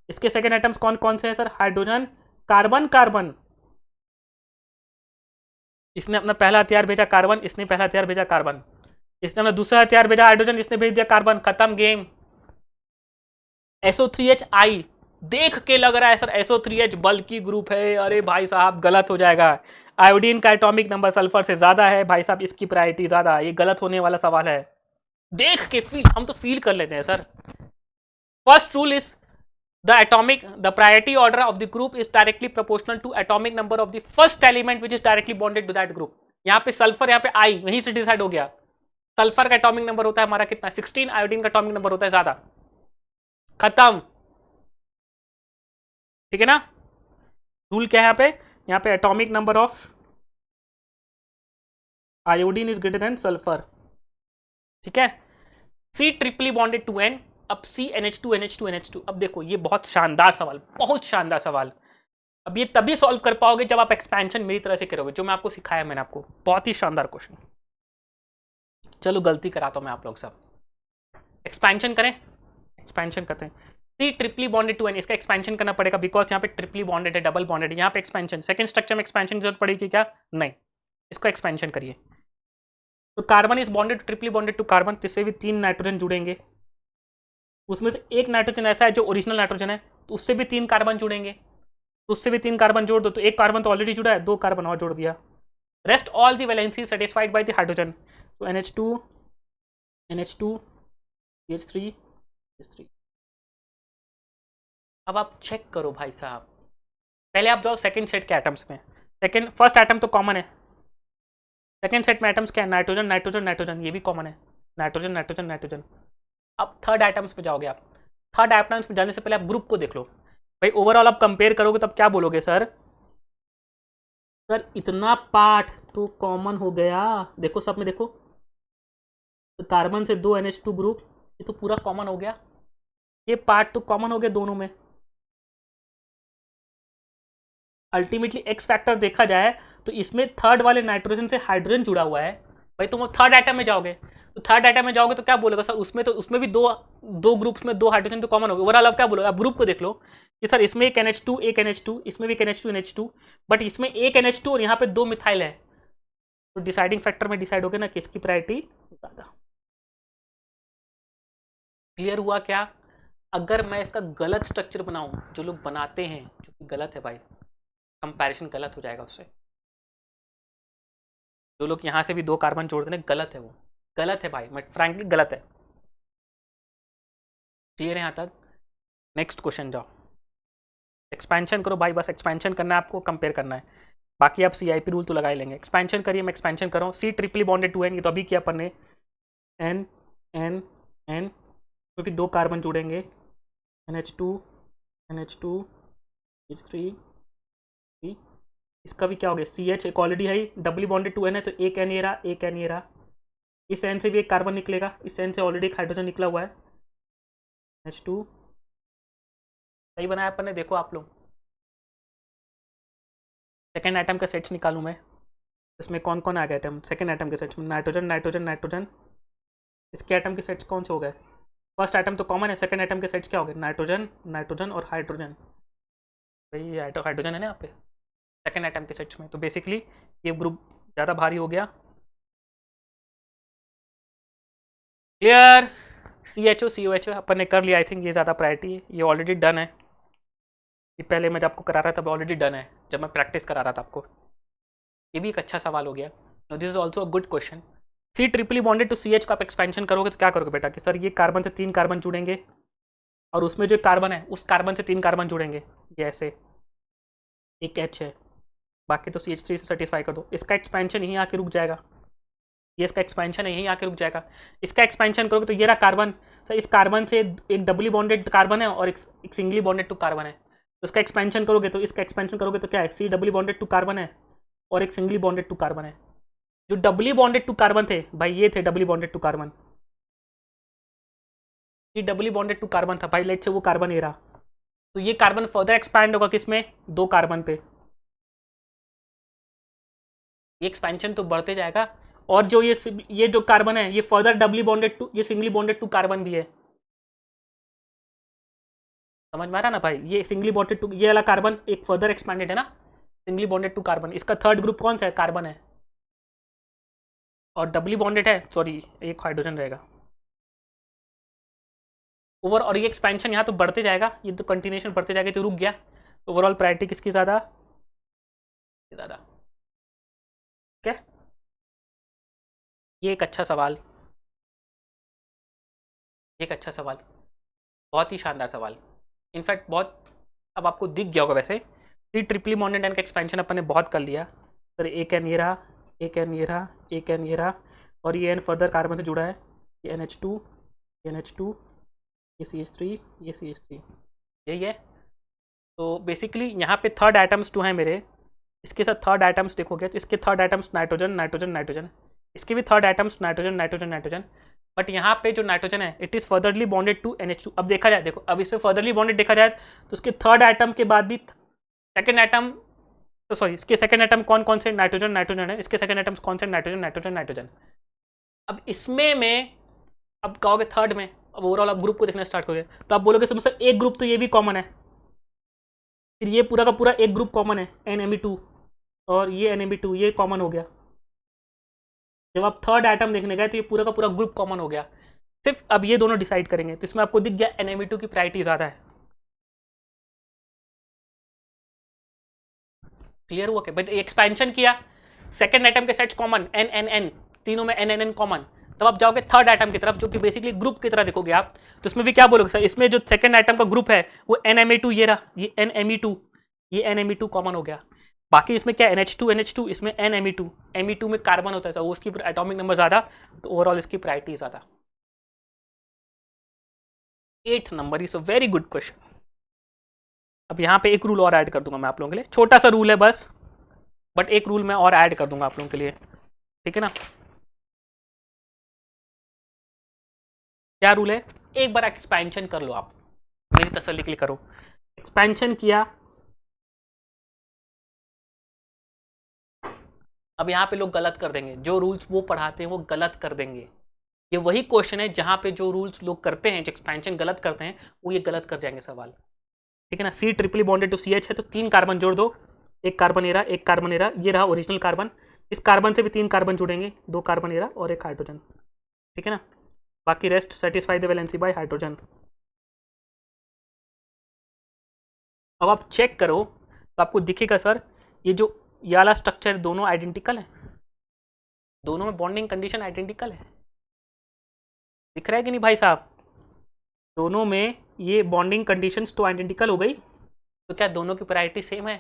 इसके सेकंड एटम्स कौन कौन से हैं सर? Hydrogen carbon carbon. इसने अपना पहला हथियार भेजा कार्बन, इसने पहला हथियार भेजा कार्बन, इसने अपना दूसरा हथियार भेजा हाइड्रोजन, इसने भेज दिया कार्बन। खत्म गेम। SO3Hi देख के लग रहा है सर SO3H बल्कि ग्रुप है। अरे भाई साहब गलत हो जाएगा। आयोडीन का एटॉमिक नंबर सल्फर से ज्यादा है भाई साहब, इसकी प्रायोरिटी ज्यादा। ये गलत होने वाला सवाल है। देख के फील, हम तो फील कर लेते हैं sir. First rule is the priority order of the group is directly proportional to atomic number of the first element which is directly bonded to that group। यहाँ पे सल्फर, यहाँ पे आई, वहीं से डिसाइड हो गया। सल्फर का एटॉमिक नंबर होता है हमारा कितना? 16। आयोडीन का एटॉमिक नंबर होता है ज्यादा। खत्म। ठीक है ना? रूल क्या है यहाँ पे? यहाँ पे atomic number of iodine is greater than sulphur. ठीक है? C triply bonded to N। अब CnH2 NH2 NH2। अब देखो ये बहुत शानदार सवाल, बहुत शानदार सवाल। अब ये तभी सॉल्व कर पाओगे जब आप एक्सपेंशन मेरी तरह से करोगे, जो मैं आपको सिखाया मैंने आपको। बहुत ही शानदार क्वेश्चन। चलो गलती कराता हूं मैं आप लोग सब। एक्सपेंशन करें, एक्सपेंशन करते हैं। C triply bonded to N, इसका एक्सपेंशन करना पड़ेगा बिकॉज यहाँ पे ट्रिपली बॉन्डेड है, डबल बॉन्डेड है। यहाँ पे एक्सपेंशन, सेकंड स्ट्रक्चर में एक्सपेंशन की जरूरत पड़ेगी क्या? नहीं। इसको एक्सपेंशन करिए। तो carbon is bonded, triply bonded to carbon, तो इससे भी 3 नाइट्रोजन जुड़ेंगे। उसमें से एक नाइट्रोजन ऐसा है जो ओरिजिनल नाइट्रोजन है, तो उससे भी 3 कार्बन जुड़ेंगे। तो उससे भी 3 कार्बन जोड़ दो, तो एक कार्बन तो ऑलरेडी जुड़ा है, 2 कार्बन और जोड़ दिया। Rest all the valency satisfied by the hydrogen. तो NH2 NH2 CH3 CH3। अब आप चेक करो भाई साहब, पहले आप जाओ सेकंड सेट के एटम्स में। सेकंड, फर्स्ट एटम तो कॉमन है। सेकंड सेट में एटम्स क्या है? नाइट्रोजन नाइट्रोजन नाइट्रोजन, ये भी कॉमन है। Nitrogen nitrogen nitrogen. अब थर्ड एटम्स पे जाओगे आप। थर्ड एटम्स में जाने से पहले आप ग्रुप को देख लो भाई। ओवरऑल आप कंपेयर करोगे तब क्या बोलोगे? सर इतना पार्ट तो कॉमन हो गया। देखो सब में देखो, तो कार्बन से 2 NH2 ग्रुप, ये तो पूरा कॉमन हो गया। ये पार्ट तो कॉमन हो गया दोनों में। अल्टीमेटली एक्स फैक्टर देखा जाए तो इसमें थर्ड वाले नाइट्रोजन से हाइड्रोजन जुड़ा हुआ है। भाई तुम थर्ड एटम में जाओगे, तो थर्ड एटम में जाओगे तो क्या बोलेगा सर? उसमें तो उसमें भी दो ग्रुप्स में 2 हाइड्रोजन तो कॉमन हो गए। ओवरऑल आप क्या बोलोगे? आप ग्रुप को देख लो कि सर इसमें एक NH2 एक NH2, इसमें भी एक NH2 NH2, बट इसमें एक NH2 और यहाँ पे 2 मिथाइल है। तो डिसाइडिंग फैक्टर में डिसाइड हो गया ना कि इसकी प्रायोरिटी ज्यादा। क्लियर हुआ क्या? अगर मैं इसका गलत स्ट्रक्चर बनाऊं, जो लोग बनाते हैं, जो कि गलत है भाई, कंपैरिजन गलत हो जाएगा उससे। जो लोग यहाँ से भी 2 कार्बन जोड़ देने, गलत है, वो गलत है भाई, मैं फ्रैंकली गलत है। क्लियर है यहाँ तक? नेक्स्ट क्वेश्चन जाओ। एक्सपेंशन करो भाई, बस एक्सपेंशन करना है आपको, कंपेयर करना है। बाकी आप CIP रूल तो लगा ही लेंगे। एक्सपेंशन करिए, मैं एक्सपेंशन कर रहा हूँ। C triply bonded to N, ये तो अभी किया अपन ने। N N N, क्योंकि 2 कार्बन जुड़ेंगे। NH2 NH2 H3। इसका भी क्या हो गया? CH एक ऑलरेडी है, डबली बॉन्डेड टू N है, तो एक N ये रहा, एक N ये रहा। इस N से भी एक कार्बन निकलेगा, इस N से ऑलरेडी एक हाइड्रोजन निकला हुआ है। H2 सही बनाया अपन ने, देखो आप लोग। सेकेंड आइटम का सेट्स निकालूं मैं, इसमें कौन कौन आ गए आइटम? सेकेंड आइटम के सेट्स में नाइट्रोजन नाइट्रोजन नाइट्रोजन। इसके आइटम के सेट्स कौन से हो गए? फर्स्ट आइटम तो कॉमन है, सेकेंड आइटम के सेट्स क्या हो गए? नाइट्रोजन नाइट्रोजन और हाइड्रोजन। भाई हाइड्रोजन है ना यहाँ पे सेकेंड आइटम के सेट्स में, तो बेसिकली ये ग्रुप ज़्यादा भारी हो गया। क्लियर? CHO COHO अपन ने कर लिया। आई थिंक ये ज़्यादा प्रायोरिटी है, ये ऑलरेडी डन है। ये पहले मैं जब आपको करा रहा था ऑलरेडी डन है, जब मैं प्रैक्टिस करा रहा था आपको। ये भी एक अच्छा सवाल हो गया। This is also a good question. C triply bonded to CH का आप एक्सपेंशन करोगे तो क्या करोगे बेटा? कि सर ये कार्बन से 3 कार्बन जुड़ेंगे, और उसमें जो कार्बन है उस कार्बन से 3 कार्बन जुड़ेंगे, ये ऐसे एक H है, बाकी तो CH3 से सेटिस्फाई कर दो। इसका एक्सपेंशन यहीं आके रुक जाएगा। ये इसका एक्सपेंशन है, यहीं आके रुक जाएगा। इसका एक्सपेंशन करोगे तो ये रहा कार्बन। सर इस कार्बन से एक डबली बॉन्डेड कार्बन है और एक सिंगली बॉन्डेड टू कार्बन है, तो इसका एक्सपेंशन करोगे तो इसका एक्सपेंशन करोगे तो क्या है? C doubly bonded to carbon है, और एक सिंगली बॉन्डेड टू कार्बन है। जो डबली बॉन्डेड टू कार्बन थे भाई, ये थे डबली बॉन्डेड टू कार्बन, ये डबली बॉन्डेड टू कार्बन था भाई, लेट से वो कार्बन ए रहा, तो ये कार्बन फर्दर एक्सपैंड होगा किसमें, 2 कार्बन पे, ये एक्सपेंशन तो बढ़ते जाएगा। और जो ये जो कार्बन है ये फर्दर डबली बॉन्डेड टू, ये सिंगली बॉन्डेड टू कार्बन भी है, समझ में आ रहा ना भाई, ये सिंगली बॉन्डेड टू, ये वाला कार्बन एक फर्दर एक्सपैंडेड है ना, सिंगली बॉन्डेड टू कार्बन, इसका थर्ड ग्रुप कौन सा है, कार्बन है, और डबली बॉन्डेड है, सॉरी एक हाइड्रोजन रहेगा ओवर, और ये एक्सपेंशन यहाँ तो बढ़ते जाएगा, ये तो कंटिन्यूएशन बढ़ते जाएगा, तो रुक गया, ओवरऑल प्रायोरिटी किसकी ज़्यादा, ज़्यादा, ठीक है। ये एक अच्छा सवाल, एक अच्छा सवाल, बहुत ही शानदार सवाल, इनफैक्ट बहुत, अब आपको दिख गया होगा वैसे, थ्री ट्रिपली बॉन्डेड एन का एक्सपेंशन अपन ने बहुत कर लिया, सर एक एन ये रहा, एक एन ये रहा, एक एन ये रहा, और ये एन फर्दर कार्बन से जुड़ा है, ये NH2, NH2, ये CH3, ये CH3, यही है। तो बेसिकली यहाँ पे थर्ड एटम्स 2 हैं मेरे, इसके साथ थर्ड एटम्स देखोगे तो इसके third atoms nitrogen nitrogen nitrogen, इसके भी third atoms nitrogen nitrogen nitrogen, but यहाँ पे जो नाइट्रोजन है it is furtherly bonded to NH2। अब देखा जाए, देखो अब इसमें फर्दरली बॉन्डेड देखा जाए तो उसके थर्ड एटम के बाद भी सेकेंड एटम, तो सॉरी इसके सेकेंड एटम कौन कौन से, नाइट्रोजन नाइट्रोजन है, इसके सेकेंड एटम्स कौन से, नाइट्रोजन नाइट्रोजन नाइट्रोजन। अब इसमें में, अब कहोगे थर्ड में, अब ओवरऑल आप ग्रुप को देखना स्टार्ट करोगे तो आप बोलोगे सर एक ग्रुप तो ये भी कॉमन है, फिर ये पूरा का पूरा एक ग्रुप कॉमन है NMe2, और ये NMe2 ये कॉमन हो गया। जब आप थर्ड आइटम देखने गए तो ये पूरा का पूरा ग्रुप कॉमन हो गया, सिर्फ अब ये दोनों डिसाइड करेंगे, तो इसमें आपको दिख गया NMe2 की प्रायोरिटी ज़्यादा है, क्लियर हुआ क्या, बट एक्सपेंशन किया, सेकंड आइटम के सेट्स कॉमन NNN, तीनों में NNN कॉमन, तब आप जाओगे थर्ड आइटम की तरफ जो कि बेसिकली ग्रुप की तरह देखोगे आप, तो इसमें भी क्या बोलोगे सर, इसमें जो सेकंड आइटम का ग्रुप है वो NMe2 ये रहा, ये NMe2, ये NMe2 कॉमन हो गया, बाकी इसमें क्या NH2 NH2, इसमें NMe2, Me2 में कार्बन होता है सर, वो उसकी एटॉमिक नंबर ज़्यादा, तो ओवरऑल इसकी प्रायोरिटी ज़्यादा। 8th number is a very good question. अब यहाँ पे एक रूल और ऐड कर दूंगा मैं आप लोगों के लिए, छोटा सा रूल है बस, बट एक रूल मैं और ऐड कर दूंगा आप लोगों के लिए, ठीक है ना। क्या रूल है, एक बार एक्सपेंशन कर लो आप, मेरी तसल्ली के लिए करो, एक्सपेंशन किया, अब यहाँ पे लोग गलत कर देंगे, जो रूल्स वो पढ़ाते हैं वो गलत कर देंगे, ये वही क्वेश्चन है जहाँ पे जो रूल्स लोग करते हैं, जो एक्सपेंशन गलत करते हैं वो ये गलत कर जाएंगे सवाल, ठीक है ना। C triply bonded to CH है तो 3 कार्बन जोड़ दो, एक कार्बन ए रहा, एक कार्बन ए रहा, ये रहा ओरिजिनल कार्बन, इस कार्बन से भी 3 कार्बन जुड़ेंगे, 2 कार्बन ए रहा और एक हाइड्रोजन, ठीक है ना, बाकी rest satisfy the valency bye hydrogen. अब आप चेक करो तो आपको दिखेगा सर ये जो ये वाला स्ट्रक्चर दोनों आइडेंटिकल है, दोनों में बॉन्डिंग कंडीशन आइडेंटिकल है, दिख रहा है कि नहीं भाई साहब, दोनों में ये बॉन्डिंग कंडीशंस तो आइडेंटिकल हो गई, तो क्या दोनों की प्रायोरिटी सेम है,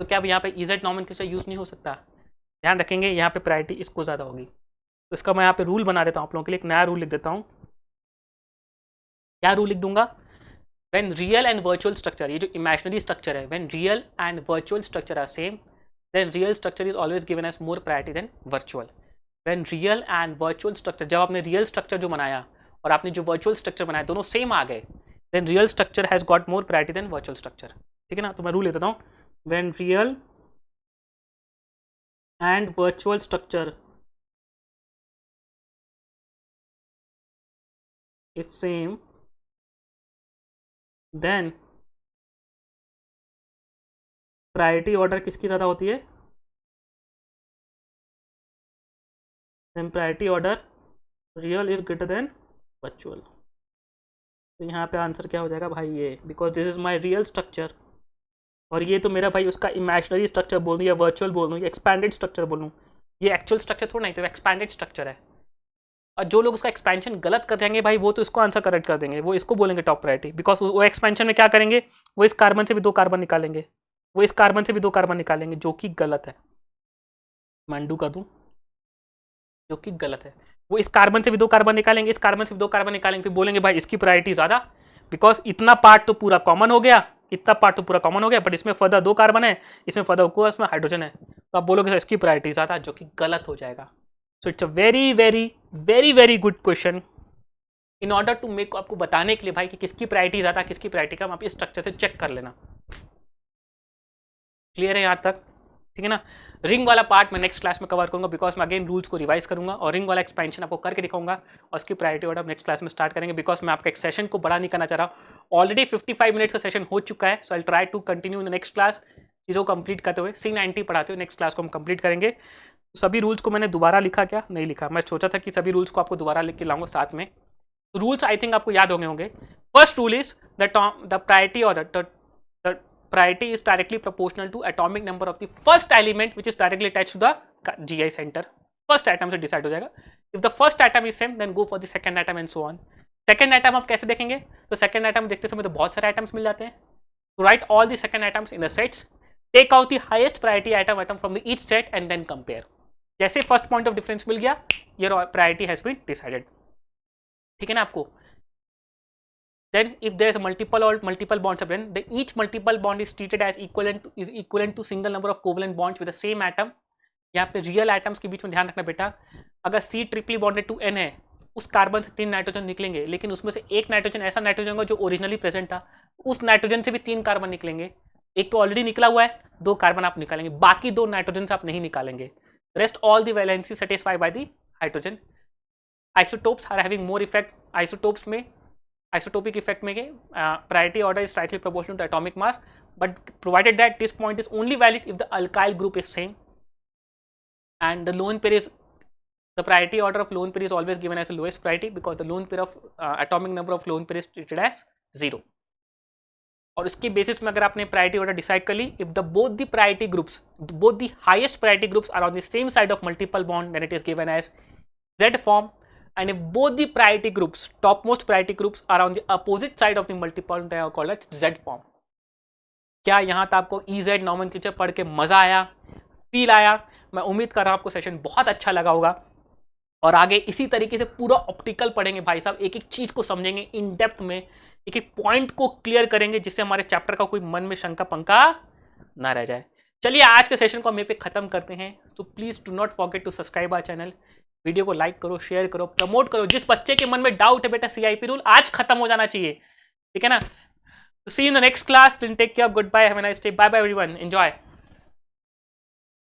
तो क्या अब यहाँ पे इजेड नॉमेनक्लेचर यूज़ नहीं हो सकता, ध्यान रखेंगे यहाँ पे प्रायोरिटी इसको ज़्यादा होगी, तो इसका मैं यहाँ पे रूल बना देता हूँ आप लोगों के लिए, एक नया रूल लिख देता हूँ। क्या रूल लिख दूंगा, when real and virtual structure, ये जो इमेजिनरी स्ट्रक्चर है, when real and virtual structure are same then real structure is always given as more priority than virtual. When real and virtual structure, जब आपने रियल स्ट्रक्चर जो बनाया और आपने जो वर्चुअल स्ट्रक्चर बनाया दोनों सेम आ गए, then real structure has got more priority than virtual structure, ठीक है ना। तो मैं रूल लेता हूँ, when real and virtual structure is same then priority order किसकी ज़्यादा होती है, then priority order real is greater than virtual. तो यहाँ पे आंसर क्या हो जाएगा भाई, ये because this is my real structure और ये तो मेरा भाई उसका इमेजिनरी स्ट्रक्चर बोल दूँ या वर्चुअल बोल दूँ या एक्सपैंडेड स्ट्रक्चर बोलूँ, ये एक्चुअल स्ट्रक्चर थोड़ा नहीं, तो एक्सपैंडेड स्ट्रक्चर है। और जो लोग उसका एक्सपेंशन गलत कर देंगे भाई वो तो इसको आंसर करेक्ट कर देंगे, वो इसको बोलेंगे टॉप प्रायोरिटी, बिकॉज वो एक्सपेंशन में क्या करेंगे, वो इस कार्बन से भी 2 कार्बन निकालेंगे, वो इस कार्बन से भी 2 कार्बन निकालेंगे जो कि गलत है, मैं अनडू कर दूँ, जो कि गलत है, वो इस कार्बन से भी 2 कार्बन निकालेंगे, इस कार्बन से भी 2 कार्बन निकालेंगे, फिर बोलेंगे भाई इसकी प्रायोरिटी ज़्यादा, बिकॉज इतना पार्ट तो पूरा कॉमन हो गया, इतना पार्ट तो पूरा कॉमन हो गया, बट इसमें फर्दर 2 कार्बन है, इसमें फर्दर को इसमें हाइड्रोजन है, तो आप बोलोगे इसकी प्रायोरिटी ज़्यादा, जो कि गलत हो जाएगा। So it's a very very very very good question in order to make, आपको बताने के लिए भाई कि किसकी प्रायोरिटी ज़्यादा किसकी प्रायोरिटी कम, आप इस स्ट्रक्चर से चेक कर लेना। क्लियर है यहाँ तक? ठीक है ना। रिंग वाला पार्ट मैं नेक्स्ट क्लास में कवर करूंगा, बिकॉज मैं अगेन रूल्स को रिवाइज करूंगा और रिंग वाला एक्सपेंशन आपको करके दिखाऊंगा और उसकी प्रायोरिटी ऑर्डर नेक्स्ट क्लास में स्टार्ट करेंगे, बिकॉज मैं आपका एक सेशन को बड़ा नहीं करना चाह रहा। ऑलरेडी 55 मिनट्स का सेशन हो चुका है, so I try to continue in the next class, चीज़ों को कंप्लीट करते हुए। C90 पढ़ाते हुए नेक्स्ट क्लास को हम कंप्लीट करेंगे। सभी रूल्स को मैंने दोबारा लिखा, क्या नहीं लिखा, मैं सोचा था कि सभी रूल्स को आपको दोबारा लिख के लाऊंगा साथ में। रूल्स आई थिंक आपको याद होंगे। First rule is the priority order, priority is directly proportional to atomic number of the first element which is directly attached to the GI center. First atom से decide हो जाएगा. If the first atom is same, then go for the second atom and so on. Second atom आप कैसे देखेंगे? तो second atom देखते समय तो बहुत सारे atoms मिल जाते हैं. To write all the second atoms in the sets, take out the highest priority atom from the each set and then compare. जैसे first point of difference मिल गया, your priority has been decided. ठीक है ना आपको? Then if there is multiple bonds are present, then each multiple bond is treated as equivalent to single number of covalent bonds with the same atom. यहाँ पे रियल एटम्स के बीच में ध्यान रखना बेटा, अगर C triply bonded to N है, उस कार्बन से 3 नाइट्रोजन निकलेंगे, लेकिन उसमें से एक नाइट्रोजन ऐसा नाइट्रोजन होगा जो ओरिजिनली प्रेजेंट था, उस नाइट्रोजन से भी 3 कार्बन निकलेंगे। एक तो ऑलरेडी निकला हुआ है, 2 कार्बन आप निकालेंगे, बाकी 2 नाइट्रोजन से आप नहीं निकालेंगे। Rest all the valency satisfied by the hydrogen. Isotopes are having more effect. Isotopes में isotopic effect में priority order is strictly proportional to atomic mass, but provided that this point is only valid if the alkyl group is same and the lone pair is, the priority order of lone pair is always given as the lowest priority because the lone pair of atomic number of lone pair is treated as 0. और उसके बेसिस में अगर आपने प्रायोरिटी ऑर्डर डिसाइड कर ली, if the both the priority groups, both the highest priority groups are on the same side of multiple bond, then it is given as Z form. And if both the priority groups, topmost priority groups are on the opposite side of the multiple, they are called as Z form. क्या यहाँ तक आपको EZ नॉमेनक्लेचर पढ़ के मजा आया, फील आया? मैं उम्मीद कर रहा हूँ आपको सेशन बहुत अच्छा लगा होगा और आगे इसी तरीके से पूरा ऑप्टिकल पढ़ेंगे भाई साहब, एक एक चीज को समझेंगे इन डेप्थ में, एक एक पॉइंट को क्लियर करेंगे, जिससे हमारे चैप्टर का कोई मन में शंका पंका ना रह जाए। चलिए आज के सेशन को हम यहाँ पे खत्म करते हैं। तो please do not forget to subscribe our channel, video को लाइक करो, शेयर करो, प्रमोट करो। जिस बच्चे के मन में डाउट है बेटा CIP रूल आज खत्म हो जाना चाहिए, ठीक है ना। See you in the next class, take care, goodbye, have a nice day, bye bye everyone, enjoy.